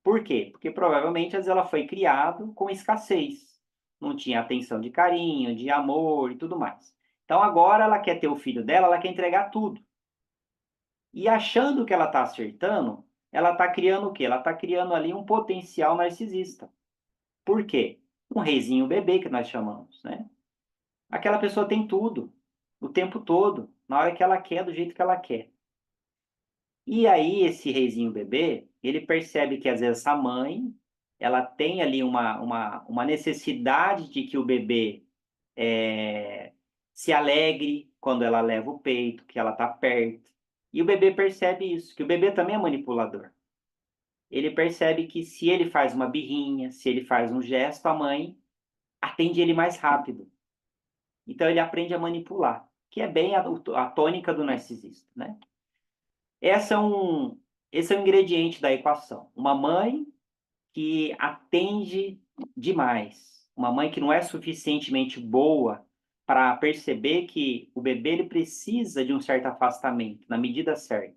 [SPEAKER 1] Por quê? Porque provavelmente às vezes ela foi criado com escassez. Não tinha atenção de carinho, de amor e tudo mais. Então agora ela quer ter o filho dela, ela quer entregar tudo. E achando que ela está acertando, ela está criando o quê? Ela está criando ali um potencial narcisista. Por quê? Um reizinho bebê que nós chamamos, né? Aquela pessoa tem tudo, o tempo todo, na hora que ela quer, do jeito que ela quer. E aí esse reizinho bebê, ele percebe que às vezes essa mãe, ela tem ali uma necessidade de que o bebê se alegre quando ela leva o peito, que ela está perto. E o bebê percebe isso, que o bebê também é manipulador. Ele percebe que se ele faz uma birrinha, se ele faz um gesto, a mãe atende ele mais rápido. Então ele aprende a manipular, que é bem a tônica do narcisista, né? Esse é um ingrediente da equação. Uma mãe que atende demais, uma mãe que não é suficientemente boa para perceber que o bebê ele precisa de um certo afastamento, na medida certa.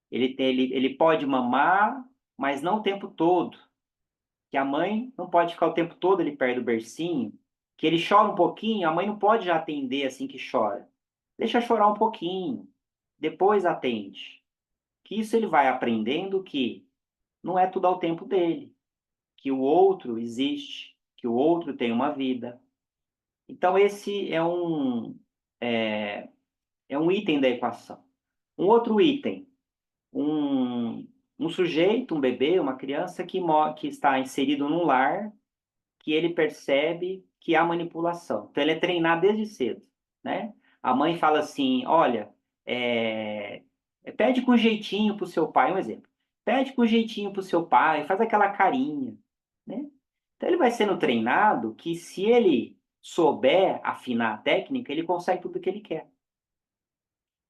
[SPEAKER 1] Ele pode mamar, mas não o tempo todo. Que a mãe não pode ficar o tempo todo ali perto do bercinho, que ele chora um pouquinho, a mãe não pode já atender assim que chora. Deixa chorar um pouquinho, depois atende. Que isso ele vai aprendendo que não é tudo ao tempo dele, que o outro existe, que o outro tem uma vida. Então esse é um item da equação. Um outro item, um sujeito, um bebê, uma criança que está inserido num lar, que ele percebe que há manipulação. Então, ele é treinado desde cedo, né? A mãe fala assim, olha, pede com jeitinho para o seu pai, um exemplo. Pede com jeitinho para o seu pai, faz aquela carinha, né? Então, ele vai sendo treinado que se ele souber afinar a técnica, ele consegue tudo o que ele quer.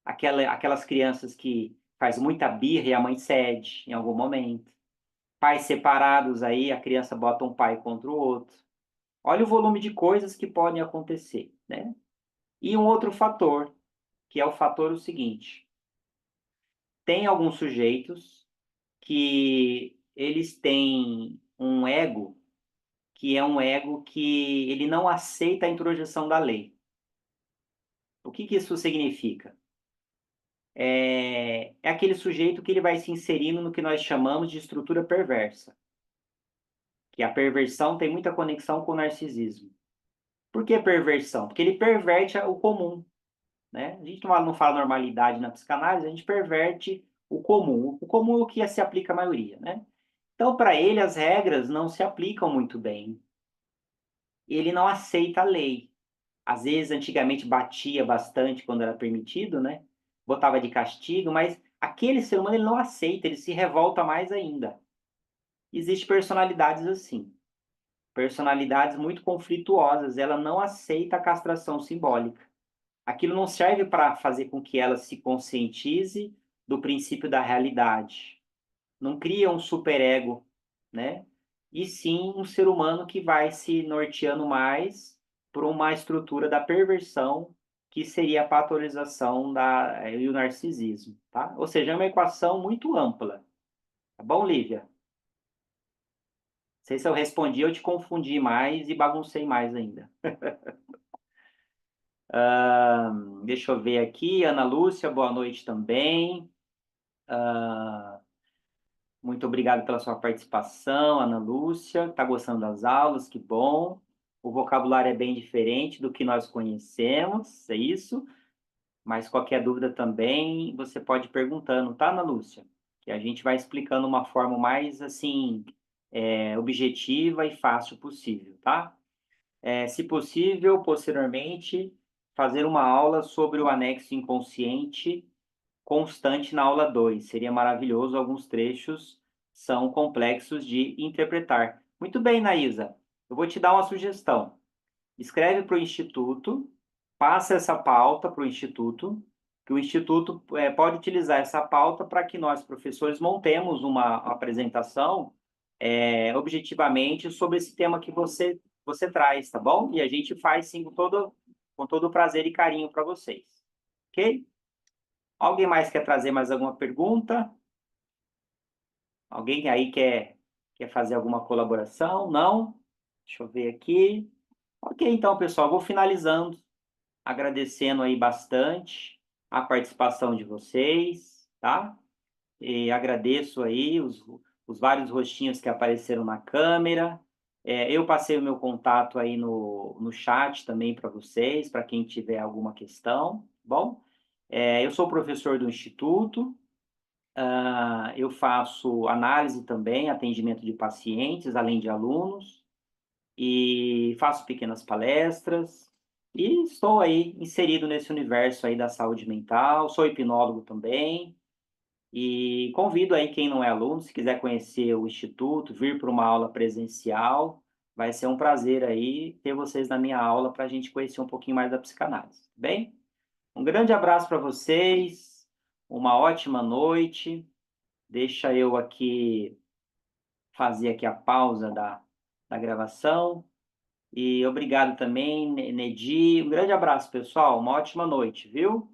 [SPEAKER 1] Aquelas crianças que faz muita birra e a mãe cede em algum momento. Pais separados aí, a criança bota um pai contra o outro. Olha o volume de coisas que podem acontecer, né? E um outro fator, que é o fator o seguinte: tem alguns sujeitos que eles têm um ego, que é um ego que ele não aceita a introjeção da lei. O que isso significa? É aquele sujeito que ele vai se inserindo no que nós chamamos de estrutura perversa. Que a perversão tem muita conexão com o narcisismo. Por que perversão? Porque ele perverte o comum, né? A gente não fala normalidade na psicanálise, a gente perverte o comum. O comum é o que se aplica à maioria, né? Então, para ele, as regras não se aplicam muito bem. Ele não aceita a lei. Às vezes, antigamente, batia bastante quando era permitido, né? Botava de castigo, mas aquele ser humano ele não aceita, ele se revolta mais ainda. Existem personalidades assim. Personalidades muito conflituosas. Ela não aceita a castração simbólica. Aquilo não serve para fazer com que ela se conscientize do princípio da realidade. Não cria um superego, né? E sim um ser humano que vai se norteando mais por uma estrutura da perversão, que seria a patologização e o narcisismo, tá? Ou seja, é uma equação muito ampla. Tá bom, Lívia? Não sei se eu respondi, eu te confundi mais e baguncei mais ainda. Deixa eu ver aqui, Ana Lúcia, boa noite também. Muito obrigado pela sua participação, Ana Lúcia. Está gostando das aulas? Que bom. O vocabulário é bem diferente do que nós conhecemos, é isso? Mas qualquer dúvida também, você pode ir perguntando, tá, Ana Lúcia? Que a gente vai explicando uma forma mais, assim, objetiva e fácil possível, tá? Se possível, posteriormente, fazer uma aula sobre o anexo inconsciente constante na aula 2. Seria maravilhoso, alguns trechos são complexos de interpretar. Muito bem, Naísa. Eu vou te dar uma sugestão. Escreve para o Instituto, passa essa pauta para o Instituto, que o Instituto pode utilizar essa pauta para que nós, professores, montemos uma apresentação objetivamente sobre esse tema que você traz, tá bom? E a gente faz, sim, com todo prazer e carinho para vocês. Ok? Alguém mais quer trazer mais alguma pergunta? Alguém aí quer fazer alguma colaboração? Não? Deixa eu ver aqui. Ok, então, pessoal, vou finalizando, agradecendo aí bastante a participação de vocês, tá? E agradeço aí os vários rostinhos que apareceram na câmera. Eu passei o meu contato aí no chat também para vocês, para quem tiver alguma questão, tá bom? Eu sou professor do Instituto, eu faço análise também, atendimento de pacientes, além de alunos, e faço pequenas palestras, e estou aí inserido nesse universo aí da saúde mental, sou hipnólogo também, e convido aí quem não é aluno, se quiser conhecer o Instituto, vir para uma aula presencial, vai ser um prazer aí ter vocês na minha aula para a gente conhecer um pouquinho mais da psicanálise, tá bem? Um grande abraço para vocês, uma ótima noite. Deixa eu aqui fazer aqui a pausa da gravação. E obrigado também, Nedi. Um grande abraço, pessoal. Uma ótima noite, viu?